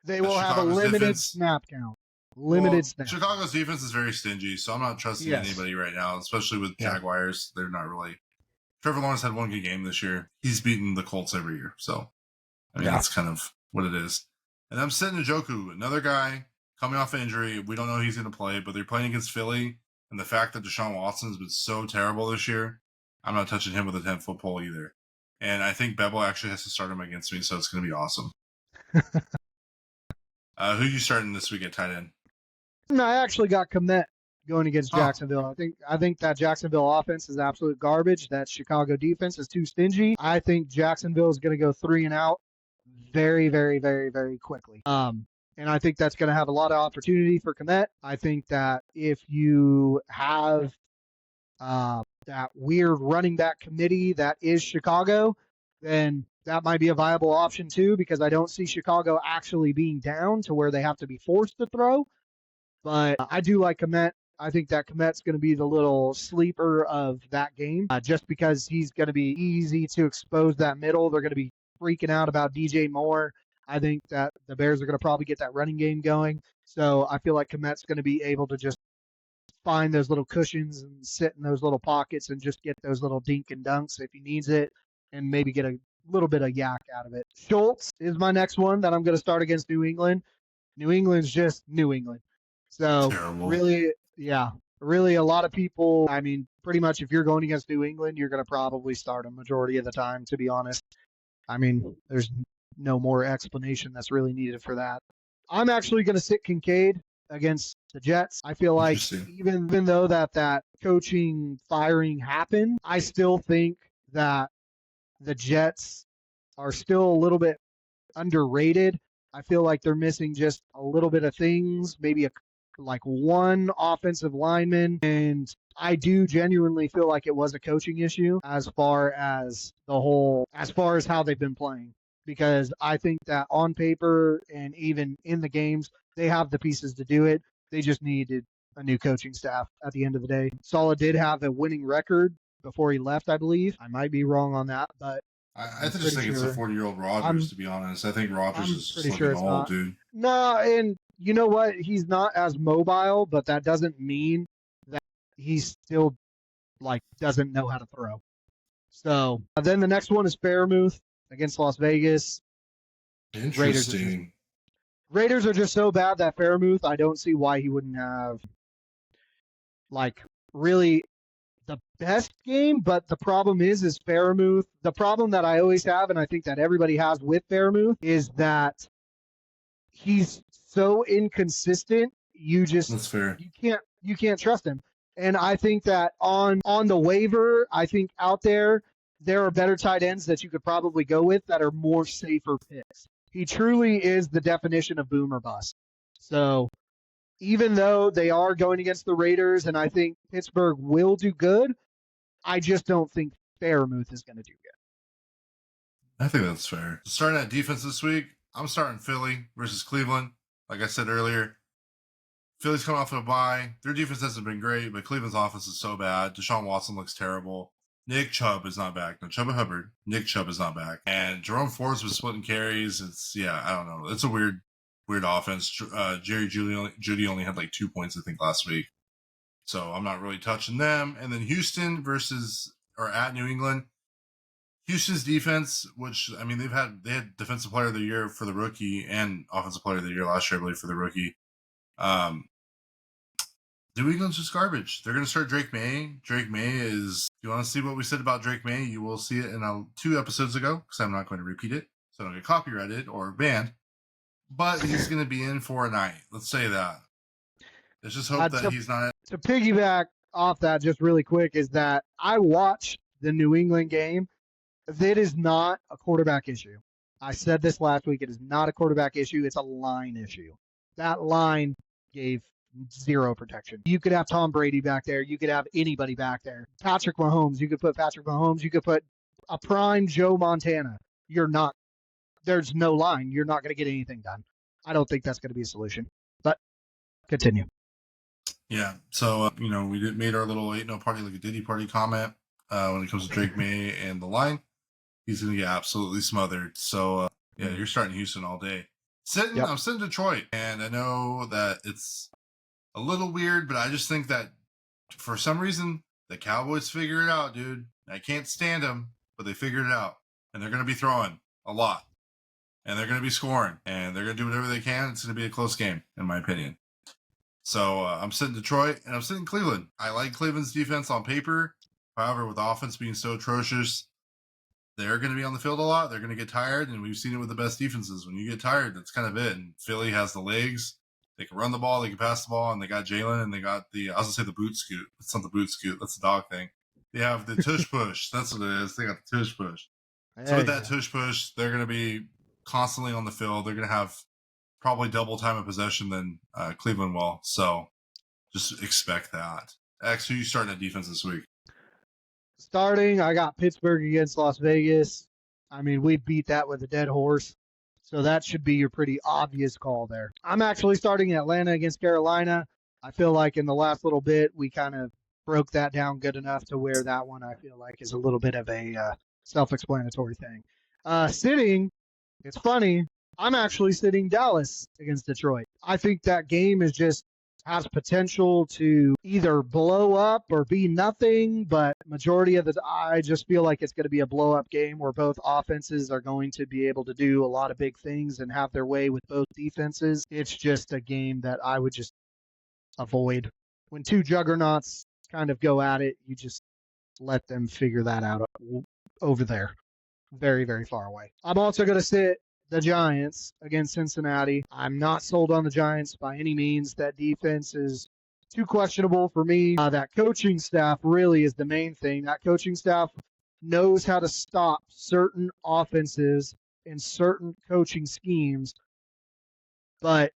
S2: They will have a
S1: Chicago's
S2: limited
S1: defense.
S2: snap count. Limited
S1: Well,
S2: snap.
S1: Chicago's defense is very stingy, so I'm not trusting
S2: Yes.
S1: anybody right now, especially with
S2: Yeah.
S1: Jaguars. They're not really. Trevor Lawrence had one good game this year. He's beaten the Colts every year. So, I mean, that's kind of what it is. And I'm sitting Njoku, another guy coming off injury. We don't know he's going to play, but they're playing against Philly. And the fact that Deshaun Watson's been so terrible this year, I'm not touching him with a 10-foot pole either. And I think Bevel actually has to start him against me, so it's going to be awesome. Who you starting this week at tight end?
S2: I actually got Komet going against Jacksonville. I think that Jacksonville offense is absolute garbage. That Chicago defense is too stingy. I think Jacksonville is going to go 3 and out very, very, very, very quickly. And I think that's going to have a lot of opportunity for Komet. I think that if you have that weird running back committee that is Chicago, then that might be a viable option too, because I don't see Chicago actually being down to where they have to be forced to throw. But I do like Komet. I think that Komet's going to be the little sleeper of that game, just because he's going to be easy to expose that middle. They're going to be freaking out about DJ Moore. I think that the Bears are going to probably get that running game going. So I feel like Komet's going to be able to just find those little cushions and sit in those little pockets and just get those little dink and dunks if he needs it, and maybe get a little bit of yak out of it. Schultz is my next one that I'm going to start against New England. New England's just New England. So
S1: Terrible.
S2: really a lot of people, I mean, pretty much if you're going against New England, you're going to probably start them majority of the time, to be honest. I mean, there's no more explanation that's really needed for that. I'm actually going to sit Kincaid against the Jets. I feel like even though that coaching firing happened, I still think that the Jets are still a little bit underrated. I feel like they're missing just a little bit of things, maybe like one offensive lineman. And I do genuinely feel like it was a coaching issue as far as how they've been playing. Because I think that on paper and even in the games, they have the pieces to do it. They just needed a new coaching staff at the end of the day. Saleh did have a winning record before he left, I believe. I might be wrong on that, but
S1: I just think it's a 40-year-old Rodgers, to be honest. I think Rodgers is just looking old, dude.
S2: No, and you know what? He's not as mobile, but that doesn't mean that he still doesn't know how to throw. So then the next one is Fairmouth against Las Vegas.
S1: Interesting.
S2: Raiders are just so bad that Fairmouth, I don't see why he wouldn't have really the best game, but the problem is Fairmouth. The problem that I always have, and I think that everybody has with Fairmouth, is that he's so inconsistent.
S1: That's fair.
S2: You can't trust him. And I think that on the waiver, I think out there are better tight ends that you could probably go with that are more safer picks. He truly is the definition of boom or bust. So even though they are going against the Raiders, and I think Pittsburgh will do good, I just don't think Fairmouth is going to do good.
S1: I think that's fair. Starting at defense this week, I'm starting Philly versus Cleveland. Like I said earlier, Philly's coming off of a bye. Their defense hasn't been great, but Cleveland's offense is so bad. Deshaun Watson looks terrible. Nick Chubb is not back. No, Chuba Hubbard. Nick Chubb is not back. And Jerome Ford's was splitting carries. I don't know. It's a weird offense. Jerry Judy only had like 2 points, I think, last week. So I'm not really touching them. And then Houston at New England. Houston's defense, which I mean, they had defensive player of the year for the rookie and offensive player of the year last year, I believe, for the rookie. New England's just garbage. They're going to start Drake May. Drake May is. If you want to see what we said about Drake May, you will see it in 2 episodes ago, because I'm not going to repeat it, so I don't get copyrighted or banned. But he's going to be in for a night. Let's say that. Let's just hope that he's not.
S2: To piggyback off that just really quick is that I watched the New England game. It is not a quarterback issue. I said this last week. It is not a quarterback issue. It's a line issue. That line gave zero protection. You could have Tom Brady back there. You could have anybody back there. Patrick Mahomes. You could put Patrick Mahomes. You could put a prime Joe Montana. There's no line. You're not going to get anything done. I don't think that's going to be a solution. But continue.
S1: Yeah. So, we made our little ain't no party like a Diddy party comment when it comes to Drake May and the line. He's going to get absolutely smothered. So, you're starting Houston all day. I'm sitting Detroit, and I know that it's a little weird, but I just think that for some reason, the Cowboys figure it out, dude. I can't stand them, but they figured it out. And they're going to be throwing a lot. And they're going to be scoring. And they're going to do whatever they can. It's going to be a close game, in my opinion. So I'm sitting Detroit, and I'm sitting Cleveland. I like Cleveland's defense on paper. However, with the offense being so atrocious, they're going to be on the field a lot. They're going to get tired, and we've seen it with the best defenses. When you get tired, that's kind of it. And Philly has the legs. They can run the ball, they can pass the ball, and they got Jalen, and they got I was going to say the boot scoot. It's not the boot scoot. That's the dog thing. They have the tush push. That's what it is. They got the tush push. So with that tush push, they're going to be constantly on the field. They're going to have probably double time of possession than Cleveland will. So just expect that. X, who you starting at defense this week?
S2: Starting, I got Pittsburgh against Las Vegas. I mean, we beat that with a dead horse. So that should be your pretty obvious call there. I'm actually starting Atlanta against Carolina. I feel like in the last little bit, we kind of broke that down good enough to where that one I feel like is a little bit of a self-explanatory thing. Sitting, it's funny, I'm actually sitting Dallas against Detroit. I think that game has potential to either blow up or be nothing, but majority of I just feel like it's going to be a blow up game where both offenses are going to be able to do a lot of big things and have their way with both defenses. It's just a game that I would just avoid. When two juggernauts kind of go at it, you just let them figure that out over there, very, very far away. I'm also going to sit the Giants against Cincinnati. I'm not sold on the Giants by any means. That defense is too questionable for me. That coaching staff really is the main thing. That coaching staff knows how to stop certain offenses and certain coaching schemes, but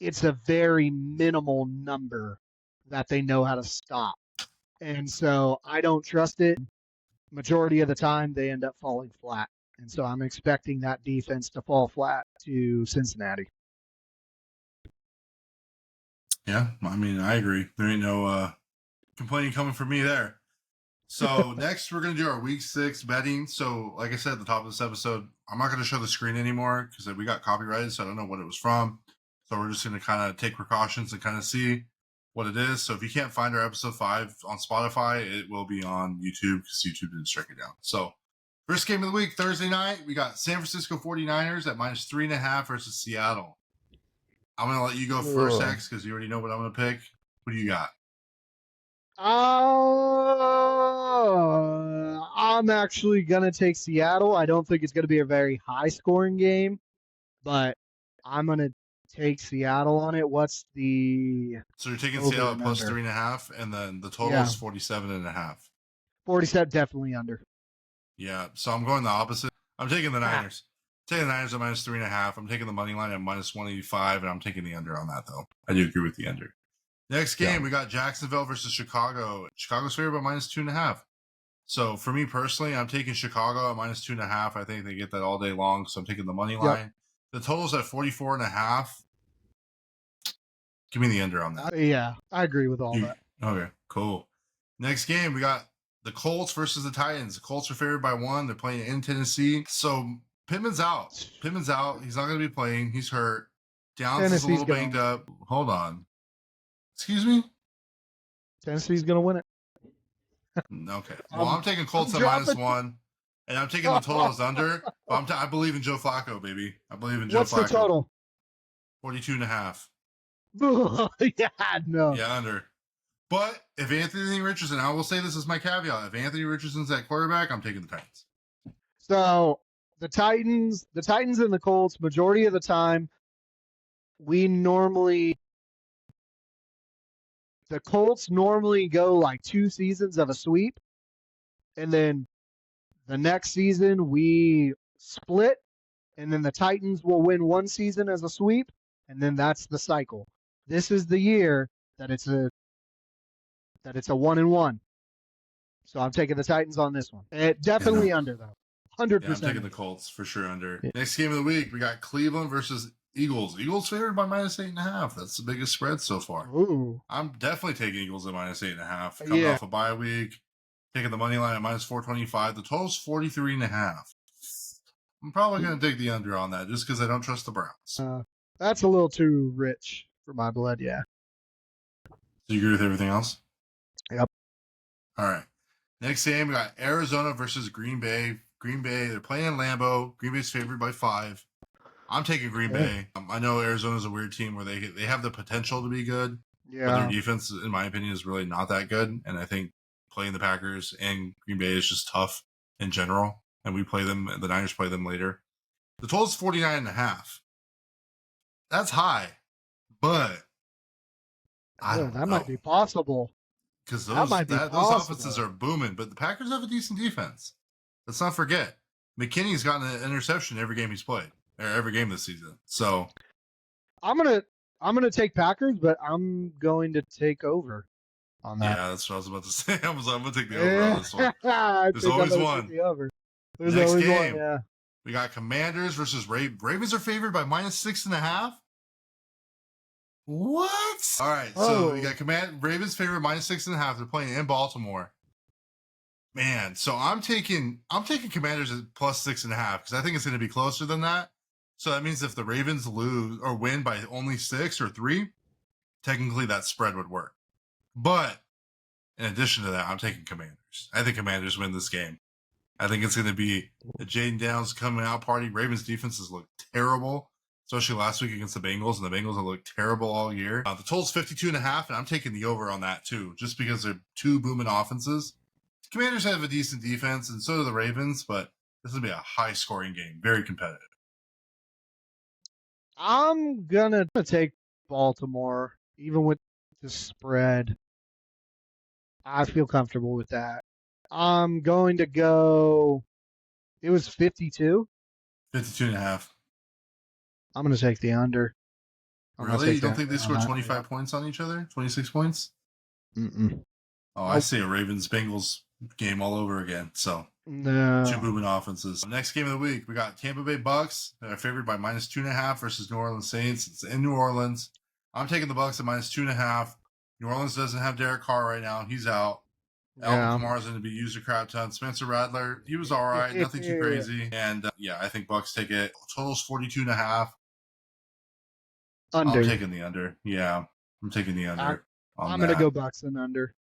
S2: it's a very minimal number that they know how to stop. And so I don't trust it. Majority of the time, they end up falling flat. And so I'm expecting that defense to fall flat to Cincinnati.
S1: Yeah, I mean, I agree. There ain't no complaining coming from me there. So next, we're going to do our week 6 betting. So like I said at the top of this episode, I'm not going to show the screen anymore because we got copyrighted, so I don't know what it was from. So we're just going to kind of take precautions and kind of see what it is. So if you can't find our episode 5 on Spotify, it will be on YouTube because YouTube didn't strike it down. So first game of the week, Thursday night, we got San Francisco 49ers at -3.5 versus Seattle. I'm going to let you go first, X, because you already know what I'm going to pick. What do you got?
S2: I'm actually going to take Seattle. I don't think it's going to be a very high-scoring game, but I'm going to take Seattle on it. What's the...
S1: So you're taking Seattle at +3.5, and then the total is 47.5.
S2: 47, definitely under.
S1: Yeah, so I'm going the opposite. I'm taking the Niners. Taking the Niners at -3.5. I'm taking the money line at -185, and I'm taking the under on that, though. I do agree with the under. Next game, we got Jacksonville versus Chicago. Chicago's favored by -2.5. So for me personally, I'm taking Chicago at -2.5. I think they get that all day long, so I'm taking the money line. The total's at 44.5. Give me the under on that.
S2: Yeah, I agree with all that.
S1: Okay, cool. Next game, we got the Colts versus the Titans. The Colts are favored by 1. They're playing in Tennessee. So Pittman's out. Pittman's out. He's not going to be playing. He's hurt. Downs is a little banged up. Hold on. Excuse me?
S2: Tennessee's going to win it.
S1: Okay. Well, I'm taking Colts at -1, and I'm taking the total as under. But I believe in Joe Flacco, baby. I believe in Joe Flacco.
S2: What's the total?
S1: 42.5.
S2: Yeah, no.
S1: Yeah, under. But if Anthony Richardson, I will say this is my caveat. If Anthony Richardson's at quarterback, I'm taking the Titans.
S2: So the Titans and the Colts, majority of the time, the Colts normally go like 2 seasons of a sweep. And then the next season we split. And then the Titans will win 1 season as a sweep. And then that's the cycle. This is the year that it's a 1-1. So I'm taking the Titans on this one. Definitely under, though. 100%.
S1: Yeah, I'm taking the Colts for sure under. Yeah. Next game of the week, we got Cleveland versus Eagles. Eagles favored by -8.5. That's the biggest spread so far.
S2: Ooh.
S1: I'm definitely taking Eagles at -8.5. Coming off a bye week, taking the money line at -425. The total's 43.5. I'm probably going to take the under on that just because I don't trust the Browns.
S2: That's a little too rich for my blood, yeah.
S1: So you agree with everything else?
S2: Yep.
S1: All right. Next game, we got Arizona versus Green Bay. Green Bay, they're playing in Lambeau. Green Bay's favored by 5. I'm taking Green Bay. I know Arizona's a weird team where they have the potential to be good.
S2: Yeah.
S1: But their defense, in my opinion, is really not that good. And I think playing the Packers and Green Bay is just tough in general. And the Niners play them later. The total's 49.5. That's high. But
S2: that might be possible.
S1: Because those offenses are booming. But the Packers have a decent defense. Let's not forget. McKinney's gotten an interception every game he's played. Or every game this season. So
S2: I'm gonna take Packers, but I'm going to take over on that.
S1: Yeah, that's what I was about to say. I'm gonna take the over on this one. There's always one.
S2: There's
S1: Next
S2: always
S1: game,
S2: one, yeah.
S1: We got Commanders versus Ravens. Ravens are favored by -6.5. What? All right, so we got Ravens favored -6.5. They're playing in Baltimore. Man, so I'm taking Commanders at +6.5 because I think it's going to be closer than that. So that means if the Ravens lose or win by only 6 or 3, technically that spread would work. But in addition to that, I'm taking Commanders. I think Commanders win this game. I think it's going to be a Jaden Downs coming out party. Ravens defenses look terrible, especially last week against the Bengals, and the Bengals have looked terrible all year. The total's 52.5, and I'm taking the over on that too, just because they're 2 booming offenses. The Commanders have a decent defense, and so do the Ravens, but this will be a high-scoring game, very competitive.
S2: I'm gonna take Baltimore, even with the spread. I feel comfortable with that. I'm going to go. It was 52.
S1: 52.5.
S2: I'm going to take the under.
S1: Really? You don't think they scored 25 points on each other? 26 points?
S2: Mm-mm.
S1: Oh, I see a Ravens-Bengals game all over again. So,
S2: no.
S1: 2 booming offenses. Next game of the week, we got Tampa Bay Bucks. They're favored by -2.5 versus New Orleans Saints. It's in New Orleans. I'm taking the Bucks at -2.5. New Orleans doesn't have Derek Carr right now. He's out. Alvin Kamara's going to be used a crap ton. Spencer Rattler, he was all right. Nothing too crazy. And, I think Bucks take it. Total's 42.5.
S2: Under.
S1: I'm taking the under. Yeah, I'm taking the under.
S2: I'm going to go Bucks and under.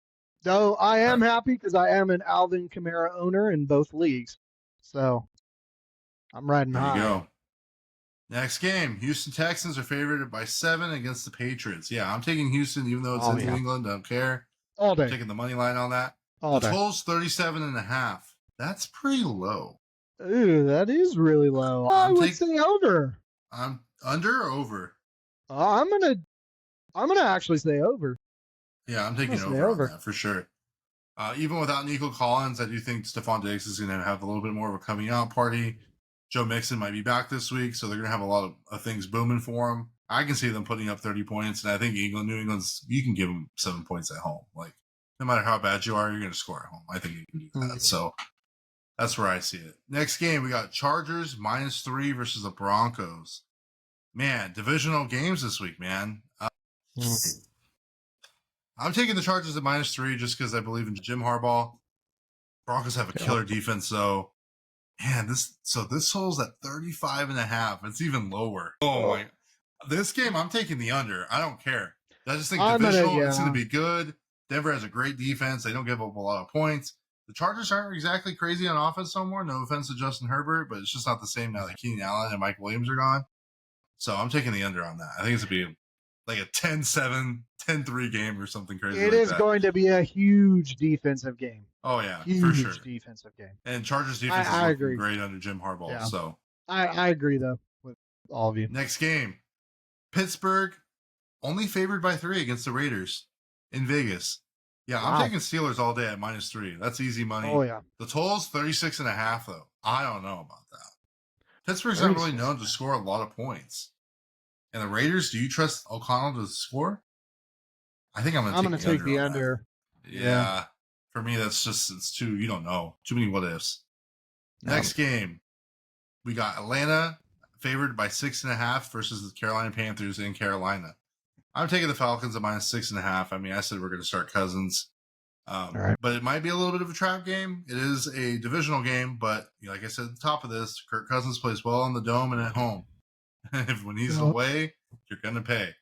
S2: Though I am happy because I am an Alvin Kamara owner in both leagues. So I'm riding high.
S1: There you go. Next game, Houston Texans are favored by 7 against the Patriots. Yeah, I'm taking Houston even though it's in New England. Don't care.
S2: All day.
S1: I'm taking the money line on that.
S2: All
S1: the
S2: day.
S1: total's 37.5. That's pretty low.
S2: Ooh, that is really low. I would say over.
S1: I'm under or over?
S2: I'm gonna actually say over.
S1: Yeah, I'm taking over on that for sure. Even without Nico Collins, I do think Stephon Diggs is going to have a little bit more of a coming out party. Joe Mixon might be back this week, so they're going to have a lot of things booming for him. I can see them putting up 30 points, and I think New England's, you can give them 7 points at home. Like, no matter how bad you are, you're going to score at home. I think you can do that. So that's where I see it. Next game, we got Chargers -3 versus the Broncos. Man, divisional games this week, man. I'm taking the Chargers at -3 just because I believe in Jim Harbaugh. Broncos have a killer defense, though. Man, this totals at 35.5. It's even lower. Oh my! This game, I'm taking the under. I don't care. I just think divisional, it's going to be good. Denver has a great defense. They don't give up a lot of points. The Chargers aren't exactly crazy on offense no more. No offense to Justin Herbert, but it's just not the same now that Keenan Allen and Mike Williams are gone. So I'm taking the under on that. I think it's going to be like a 10-7, 10-3 game or something crazy like that.
S2: It is going to be a huge defensive game.
S1: Oh, yeah,
S2: huge
S1: for sure.
S2: Defensive game.
S1: And Chargers defense is looking great under Jim Harbaugh. Yeah. So
S2: I agree, though, with all of you.
S1: Next game, Pittsburgh only favored by 3 against the Raiders in Vegas. Yeah, wow. I'm taking Steelers all day at -3. That's easy money.
S2: Oh, yeah.
S1: The total's 36.5, though. I don't know about that. Pittsburgh's not really known to score a lot of points. And the Raiders, do you trust O'Connell to score? I think I'm going to take the under. Yeah. For me, it's too, you don't know. Too many what ifs. No. Next game, we got Atlanta favored by 6.5 versus the Carolina Panthers in Carolina. I'm taking the Falcons at -6.5. I mean, I said we're going to start Cousins. Right. But it might be a little bit of a trap game. It is a divisional game, but like I said at the top of this, Kirk Cousins plays well on the dome and at home. When he's away, you're going to pay.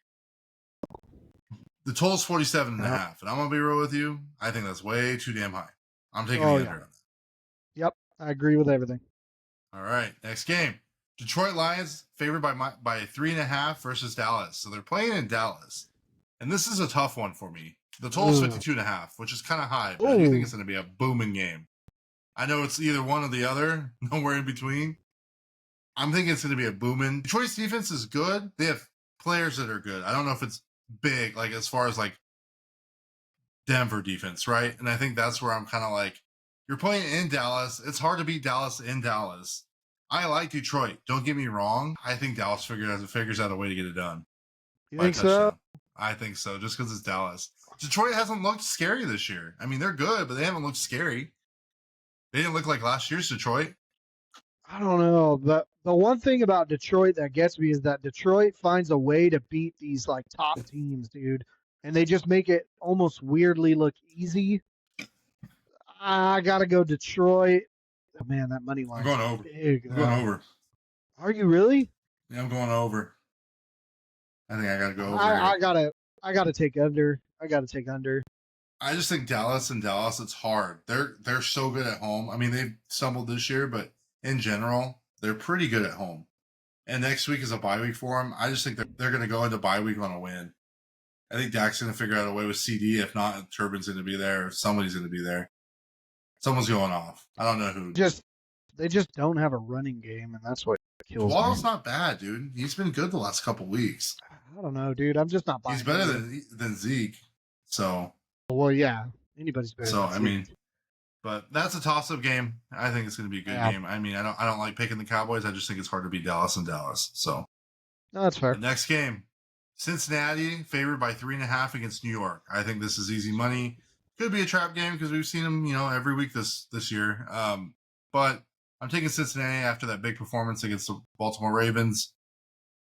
S1: The total's 47.5, and I'm going to be real with you. I think that's way too damn high. I'm taking the under on that.
S2: Yep, I agree with everything.
S1: All right, next game. Detroit Lions favored by 3.5 versus Dallas. So they're playing in Dallas. And this is a tough one for me. The total's 52.5, which is kind of high, but I do think it's going to be a booming game. I know it's either one or the other, nowhere in between. I'm thinking it's going to be a booming. Detroit's defense is good. They have players that are good. I don't know if it's big, like as far as like Denver defense, right? And I think that's where I'm kind of like, you're playing in Dallas. It's hard to beat Dallas in Dallas. I like Detroit. Don't get me wrong. I think Dallas figures out a way to get it done.
S2: You think so?
S1: I think so, just because it's Dallas. Detroit hasn't looked scary this year. I mean, they're good, but they haven't looked scary. They didn't look like last year's Detroit.
S2: I don't know. The one thing about Detroit that gets me is that Detroit finds a way to beat these like top teams, dude. And they just make it almost weirdly look easy. I got to go Detroit. Oh, man, that money line.
S1: I'm going over. I'm going over.
S2: Are you really?
S1: Yeah, I'm going over. I think I got to go over.
S2: I gotta take under.
S1: I just think Dallas, it's hard. They're so good at home. I mean, they've stumbled this year, but in general, they're pretty good at home. And next week is a bye week for them. I just think they're going to go into bye week on a win. I think Dak's going to figure out a way with CD. If not, Turbin's going to be there. Somebody's going to be there. Someone's going off. I don't know who.
S2: They just don't have a running game, and that's what kills me.
S1: Waddle's not bad, dude. He's been good the last couple weeks.
S2: I don't know, dude. I'm just not buying.
S1: He's better than Zeke. So.
S2: Well, yeah. Anybody's better.
S1: So, I mean, but that's a toss-up game. I think it's going to be a good game. I mean, I don't like picking the Cowboys. I just think it's hard to beat Dallas in Dallas. So.
S2: No, that's fair.
S1: The next game. Cincinnati favored by 3.5 against New York. I think this is easy money. Could be a trap game because we've seen them, every week this year. But I'm taking Cincinnati after that big performance against the Baltimore Ravens.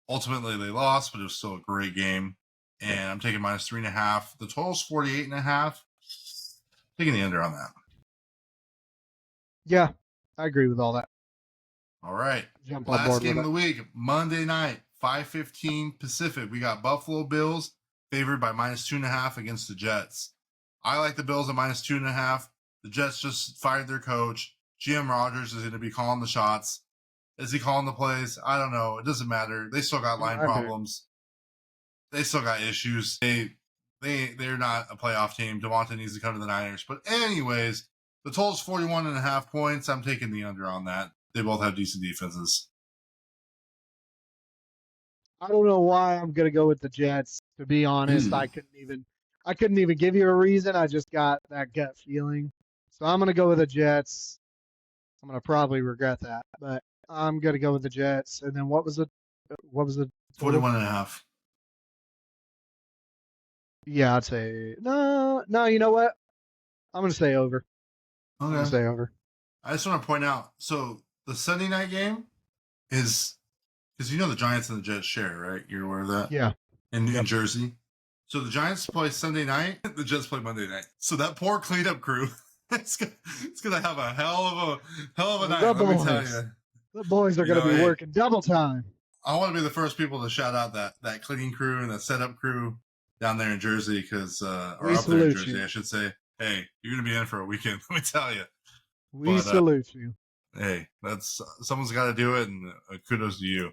S1: Ultimately, they lost, but it was still a great game. And I'm taking -3.5. The total's 48.5. Taking the under on that.
S2: Yeah, I agree with all that.
S1: All right. Last game of the week, Monday night, 5:15 Pacific. We got Buffalo Bills favored by -2.5 against the Jets. I like the Bills at -2.5. The Jets just fired their coach. GM Rodgers is going to be calling the shots. Is he calling the plays? I don't know. It doesn't matter. They still got line problems. They still got issues. They're not a playoff team. Devonta needs to come to the Niners. But anyways, the total's 41.5 points. I'm taking the under on that. They both have decent defenses.
S2: I don't know why I'm going to go with the Jets. To be honest, I couldn't even give you a reason. I just got that gut feeling. So I'm going to go with the Jets. I'm going to probably regret that, but I'm going to go with the Jets. And then what was the
S1: 41.5.
S2: Yeah, I'd say no, you know what? I'm going to say over.
S1: Okay.
S2: I'm going to say over.
S1: I just want to point out, so the Sunday night game is, because the Giants and the Jets share, right? You're aware of that?
S2: Yeah.
S1: In Jersey. So the Giants play Sunday night, the Jets play Monday night. So that poor cleanup crew it's gonna have a hell of a night.
S2: The
S1: Let me tell
S2: boys.
S1: you.
S2: The boys are going to be
S1: Hey,
S2: working double time.
S1: I want to be the first people to shout out that cleaning crew and the setup crew down there in Jersey, because or
S2: We
S1: up there in
S2: salute
S1: Jersey,
S2: you.
S1: I should say. Hey, you're gonna be in for a weekend. Let me tell you.
S2: We
S1: But
S2: salute you.
S1: hey, that's someone's got to do it, and kudos to you.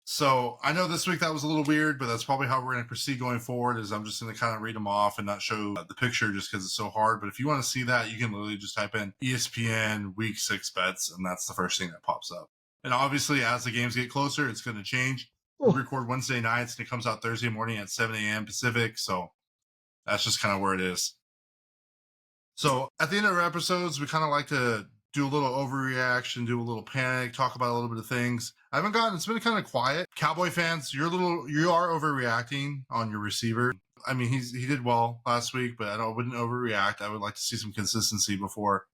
S1: So I know this week that was a little weird, but that's probably how we're going to proceed going forward. Is I'm just going to kind of read them off and not show the picture just because it's so hard. But if you want to see that, you can literally just type in ESPN Week 6 bets, and that's the first thing that pops up. And obviously, as the games get closer, it's going to change. We record Wednesday nights, and it comes out Thursday morning at 7 a.m. Pacific. So that's just kind of where it is. So at the end of our episodes, we kind of like to do a little overreaction, do a little panic, talk about a little bit of things. It's been kind of quiet. Cowboy fans, you are overreacting on your receiver. I mean, he did well last week, but I wouldn't overreact. I would like to see some consistency before,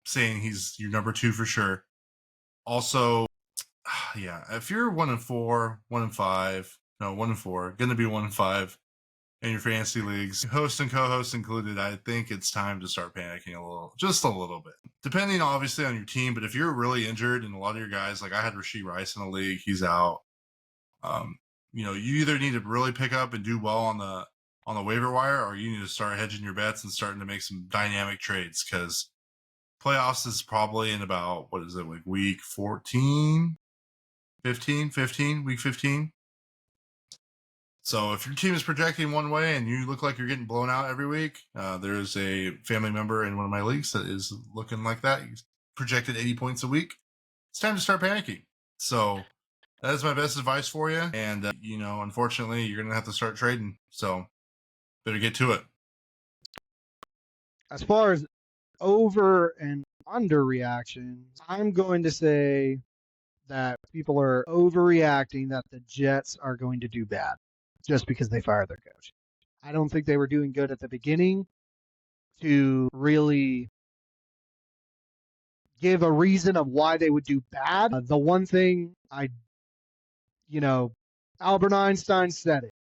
S1: saying he's your number 2 for sure. Also, yeah, if you're 1-4, 1-5, 1-4, going to be 1-5 in your fantasy leagues, host and co-host included, I think it's time to start panicking just a little bit. Depending obviously on your team, but if you're really injured and a lot of your guys, like I had Rashee Rice in a league, he's out. You either need to really pick up and do well on the waiver wire, or you need to start hedging your bets and starting to make some dynamic trades, because playoffs is probably in about, like week 14, 15, week 15. So if your team is projecting one way and you look like you're getting blown out every week, there's a family member in one of my leagues that is looking like that. He's projected 80 points a week. It's time to start panicking. So that is my best advice for you. And, unfortunately, you're going to have to start trading. So better get to it.
S2: As far as over and under reactions, I'm going to say that people are overreacting that the Jets are going to do bad just because they fired their coach. I don't think they were doing good at the beginning to really give a reason of why they would do bad. The one thing Albert Einstein said it.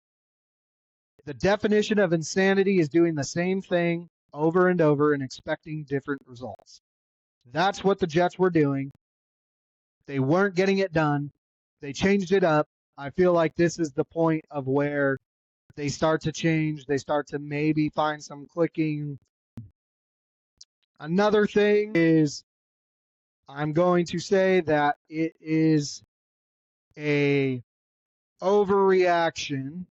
S2: The definition of insanity is doing the same thing over and over and expecting different results. That's what the Jets were doing. They weren't getting it done. They changed it up. I feel like this is the point of where they start to change. They start to maybe find some clicking. Another thing is, I'm going to say that it is a overreaction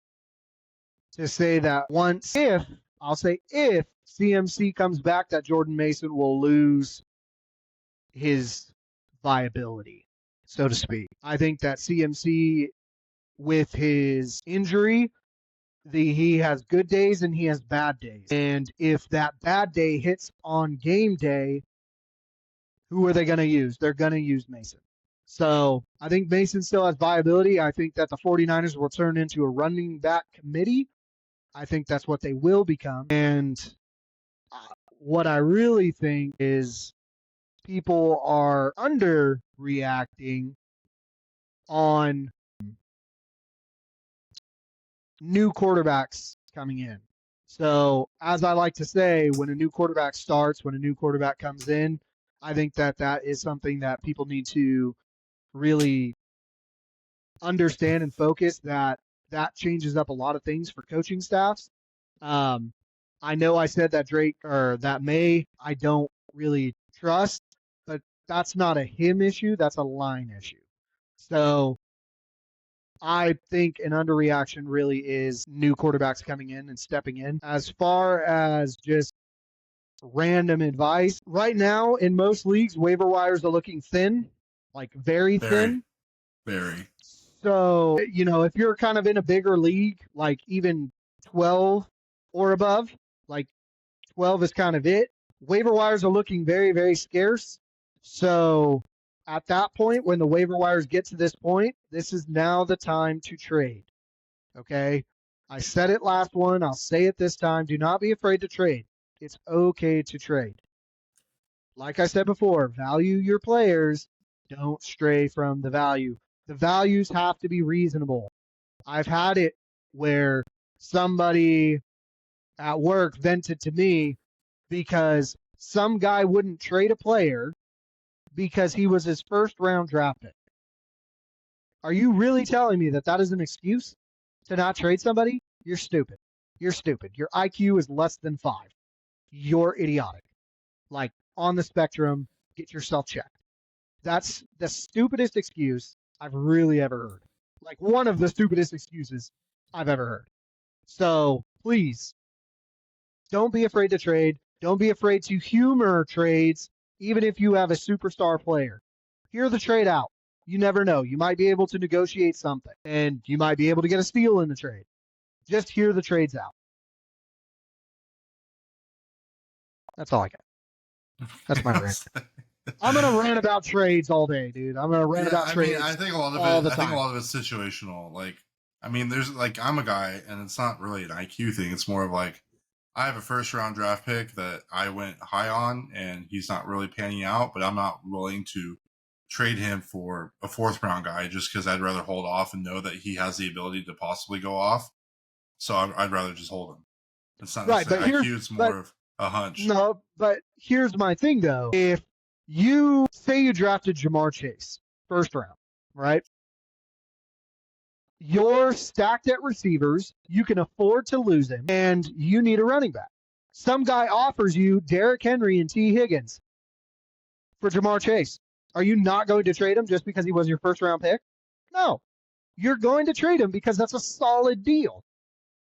S2: to say that if CMC comes back, that Jordan Mason will lose his viability, so to speak. I think that CMC, with his injury, he has good days and he has bad days. And if that bad day hits on game day, who are they going to use? They're going to use Mason. So I think Mason still has viability. I think that the 49ers will turn into a running back committee. I think that's what they will become. And what I really think is people are underreacting on new quarterbacks coming in. So, as I like to say, when a new quarterback starts, when a new quarterback comes in, I think that is something that people need to really understand and focus, that changes up a lot of things for coaching staffs. I know I said that May I don't really trust, but that's not a him issue. That's a line issue. So I think an underreaction really is new quarterbacks coming in and stepping in. As far as just random advice, right now in most leagues, waiver wires are looking thin, like very thin.
S1: Very.
S2: So, if you're kind of in a bigger league, like even 12 or above, like 12 is kind of it. Waiver wires are looking very, very scarce. So at that point, when the waiver wires get to this point, this is now the time to trade. Okay? I said it last one. I'll say it this time. Do not be afraid to trade. It's okay to trade. Like I said before, value your players. Don't stray from the value. The values have to be reasonable. I've had it where somebody at work vented to me because some guy wouldn't trade a player because he was his first round draft pick. Are you really telling me that that is an excuse to not trade somebody? You're stupid. You're stupid. Your IQ is less than 5. You're idiotic. Like, on the spectrum, get yourself checked. That's the stupidest excuse I've really ever heard. Like, one of the stupidest excuses I've ever heard. So, please, don't be afraid to trade. Don't be afraid to humor trades, even if you have a superstar player. Hear the trade out. You never know. You might be able to negotiate something, and you might be able to get a steal in the trade. Just hear the trades out. That's all I got. That's my rant. I'm gonna rant about trades all day, dude. I'm gonna rant about trades.
S1: I think a lot of
S2: all
S1: it.
S2: the
S1: I think
S2: time.
S1: a lot of it's situational. Like, I mean, there's like I'm a guy, and it's not really an IQ thing. It's more of like I have a first round draft pick that I went high on, and he's not really panning out. But I'm not willing to trade him for a fourth round guy just because I'd rather hold off and know that he has the ability to possibly go off. So I'd rather just hold him. It's not
S2: Right, but
S1: necessarily
S2: here's
S1: IQ. It's more of a hunch.
S2: no, but here's my thing though. If you say you drafted Jamar Chase first round, right? You're stacked at receivers. You can afford to lose him, and you need a running back. Some guy offers you Derrick Henry and T. Higgins for Jamar Chase. Are you not going to trade him just because he was your first round pick? No. You're going to trade him because that's a solid deal.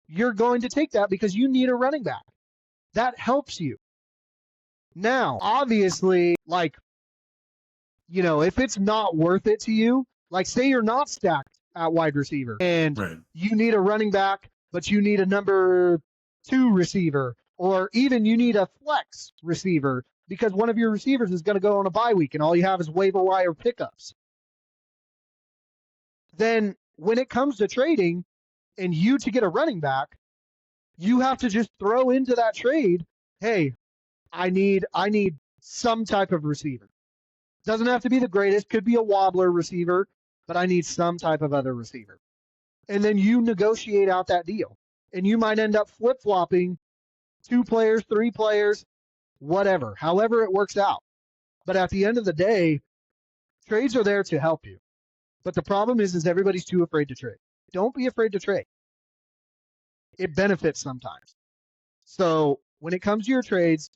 S2: You're going to take that because you need a running back. That helps you. Now, obviously, like, you know, if it's not worth it to you, like say you're not stacked at wide receiver and
S1: Right.
S2: you need a running back, but you need a number 2 receiver, or even you need a flex receiver because one of your receivers is going to go on a bye week and all you have is waiver wire pickups. Then when it comes to trading and you to get a running back, you have to just throw into that trade, hey, I need some type of receiver. Doesn't have to be the greatest, could be a wobbler receiver, but I need some type of other receiver. And then you negotiate out that deal. And you might end up flip-flopping 2 players, 3 players, whatever, however it works out. But at the end of the day, trades are there to help you. But the problem is everybody's too afraid to trade. Don't be afraid to trade. It benefits sometimes. So when it comes to your trades,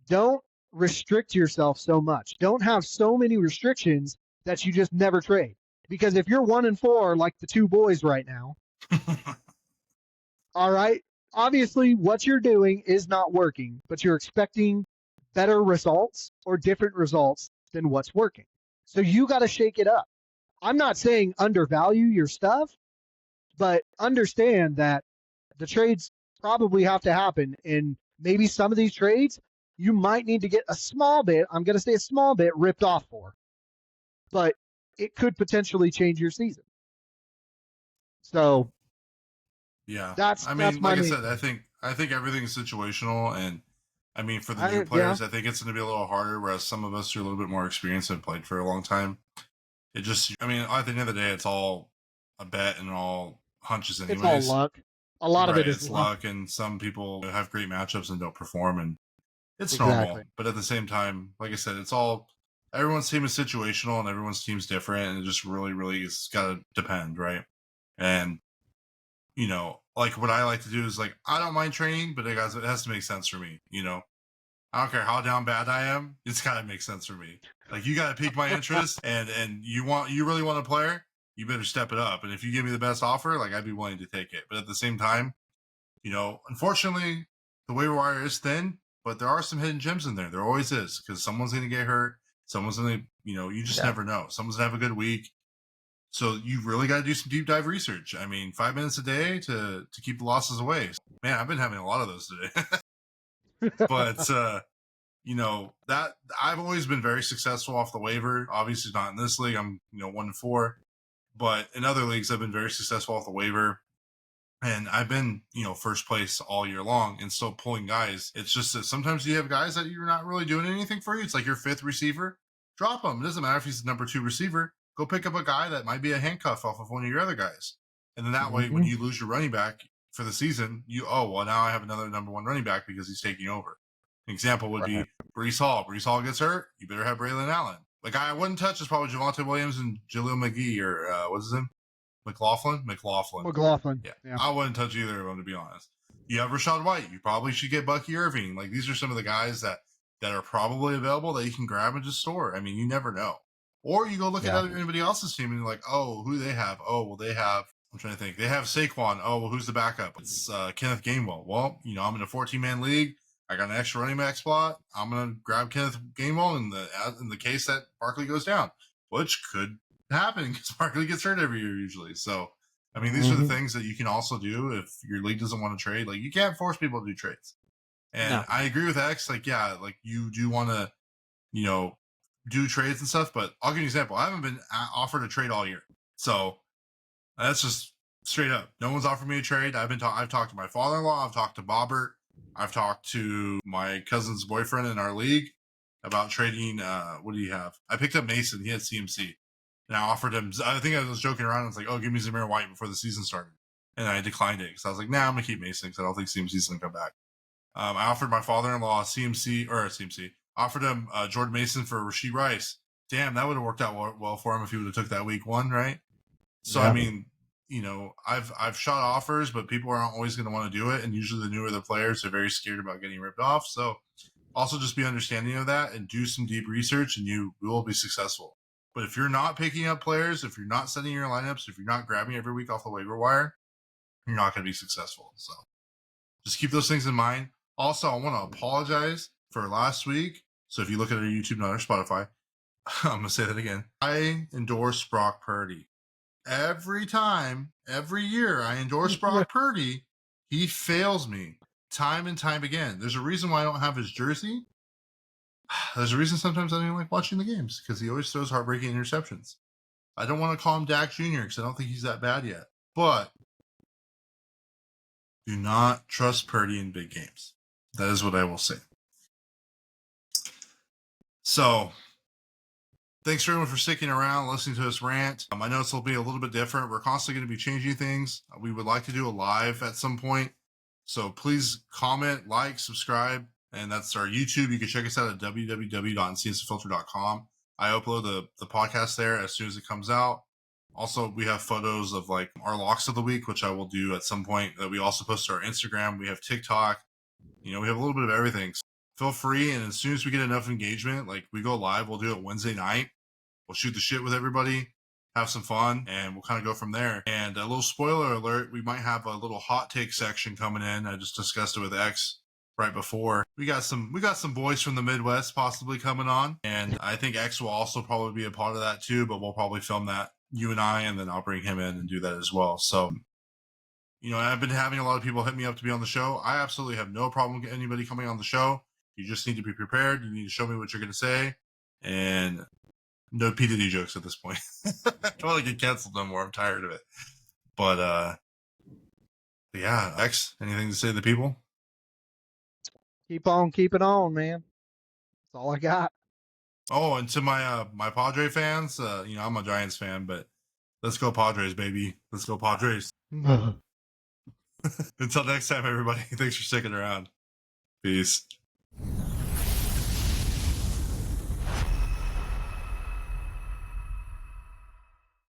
S2: don't restrict yourself so much. Don't have so many restrictions that you just never trade. Because if you're 1-4, like the 2 boys right now, all right, obviously what you're doing is not working, but you're expecting better results or different results than what's working. So you got to shake it up. I'm not saying undervalue your stuff, but understand that the trades probably have to happen. And maybe some of these trades, you might need to get a small bit, I'm going to say a small bit, ripped off for. But it could potentially change your season. So
S1: Yeah,
S2: that's
S1: like
S2: my
S1: I
S2: main
S1: said,
S2: thing.
S1: I think everything's situational, and I mean for the new
S2: Yeah.
S1: players, I think it's going to be a little harder. Whereas some of us are a little bit more experienced and played for a long time. It just, I mean, at the end of the day, it's all a bet and all hunches,
S2: It's all
S1: anyways.
S2: luck. A lot of
S1: Right,
S2: it is
S1: it's
S2: luck.
S1: luck, and some people have great matchups and don't perform, and it's
S2: Exactly.
S1: normal. But at the same time, like I said, it's all everyone's team is situational, and everyone's team's different, and it just really, really is got to depend, right? And you know, like what I like to do is like I don't mind training, but it has to make sense for me. You know, I don't care how down bad I am, it's got to make sense for me. Like you got to pique my interest, and you really want a player, you better step it up. And if you give me the best offer, like I'd be willing to take it. But at the same time, you know, unfortunately, the waiver wire is thin, but there are some hidden gems in there. There always is, because someone's going to get hurt. Someone's going to, you know, you just never know. Someone's going to have a good week. So you really got to do some deep dive research. I mean, 5 minutes a day to keep the losses away. Man, I've been having a lot of those today. But, you know, that I've always been very successful off the waiver. Obviously not in this league. I'm, you know, 1-4. But in other leagues, I've been very successful off the waiver. And I've been, you know, first place all year long and still pulling guys. It's just that sometimes you have guys that you're not really doing anything for you. It's like your 5th receiver. Drop him. It doesn't matter if he's the number 2 receiver. Go pick up a guy that might be a handcuff off of one of your other guys. And then that way, when you lose your running back for the season, now I have another number one running back because he's taking over. An example would be Brees Hall. Brees Hall gets hurt, you better have Braylon Allen. The guy I wouldn't touch is probably Javonte Williams and Jaleel McGee, or what's his name? McLaughlin.
S2: Yeah.
S1: I wouldn't touch either of them, to be honest. You have Rashad White. You probably should get Bucky Irving. Like, these are some of the guys that are probably available that you can grab and just store. I mean, you never know. Or you go look at anybody else's team and you're like, oh, who do they have? Oh, well, they have, I'm trying to think. They have Saquon. Oh, well, who's the backup? It's Kenneth Gainwell. Well, I'm in a 14-man league. I got an extra running back spot. I'm going to grab Kenneth Gainwell in the case that Barkley goes down, which could happen because Barkley gets hurt every year usually. So, I mean, these are the things that you can also do if your league doesn't want to trade. Like, you can't force people to do trades. And I agree with X. Like, yeah, like you do want to, do trades and stuff. But I'll give you an example. I haven't been offered a trade all year. So that's just straight up. No one's offered me a trade. I've talked to my father-in-law. I've talked to Bobbert. I've talked to my cousin's boyfriend in our league about trading. What do you have? I picked up Mason. He had CMC. And I offered him, I think I was joking around. I was like, oh, give me Zamir White before the season started. And I declined it because I was like, nah, I'm going to keep Mason because I don't think CMC's going to come back. I offered my father-in-law offered him Jordan Mason for Rashee Rice. Damn, that would have worked out well for him if he would have took that week 1, right? So, I mean, I've shot offers, but people aren't always going to want to do it. And usually the newer the players are very scared about getting ripped off. So also just be understanding of that and do some deep research and you will be successful. But if you're not picking up players, if you're not setting your lineups, if you're not grabbing every week off the waiver wire, you're not going to be successful. So just keep those things in mind. Also, I want to apologize for last week. So if you look at our YouTube, not our Spotify, I'm going to say that again. I endorse Brock Purdy. Every year I endorse Brock Purdy, he fails me time and time again. There's a reason why I don't have his jersey. There's a reason sometimes I don't even like watching the games because he always throws heartbreaking interceptions. I don't want to call him Dak Jr. because I don't think he's that bad yet. But do not trust Purdy in big games. That is what I will say. So, thanks everyone for sticking around, listening to us rant. I know this will be a little bit different. We're constantly going to be changing things. We would like to do a live at some point. So please comment, like, subscribe. And that's our YouTube. You can check us out at www.fantasyfootball.com. I upload the podcast there as soon as it comes out. Also, we have photos of like our locks of the week, which I will do at some point. That we also post to our Instagram. We have TikTok. We have a little bit of everything. So feel free. And as soon as we get enough engagement, like we go live, we'll do it Wednesday night. We'll shoot the shit with everybody, have some fun, and we'll kind of go from there. And a little spoiler alert, we might have a little hot take section coming in. I just discussed it with X right before. We got some boys from the Midwest possibly coming on, and I think X will also probably be a part of that too, but we'll probably film that, you and I, and then I'll bring him in and do that as well. So, I've been having a lot of people hit me up to be on the show. I absolutely have no problem with anybody coming on the show. You just need to be prepared. You need to show me what you're going to say, and no P. Diddy jokes at this point. I don't want to get canceled no more. I'm tired of it. But yeah, X, anything to say to the people?
S2: Keep on keeping on, man. That's all I got.
S1: Oh, and to my my Padre fans, I'm a Giants fan, but let's go Padres, baby. Let's go Padres. Until next time, everybody. Thanks for sticking around. Peace.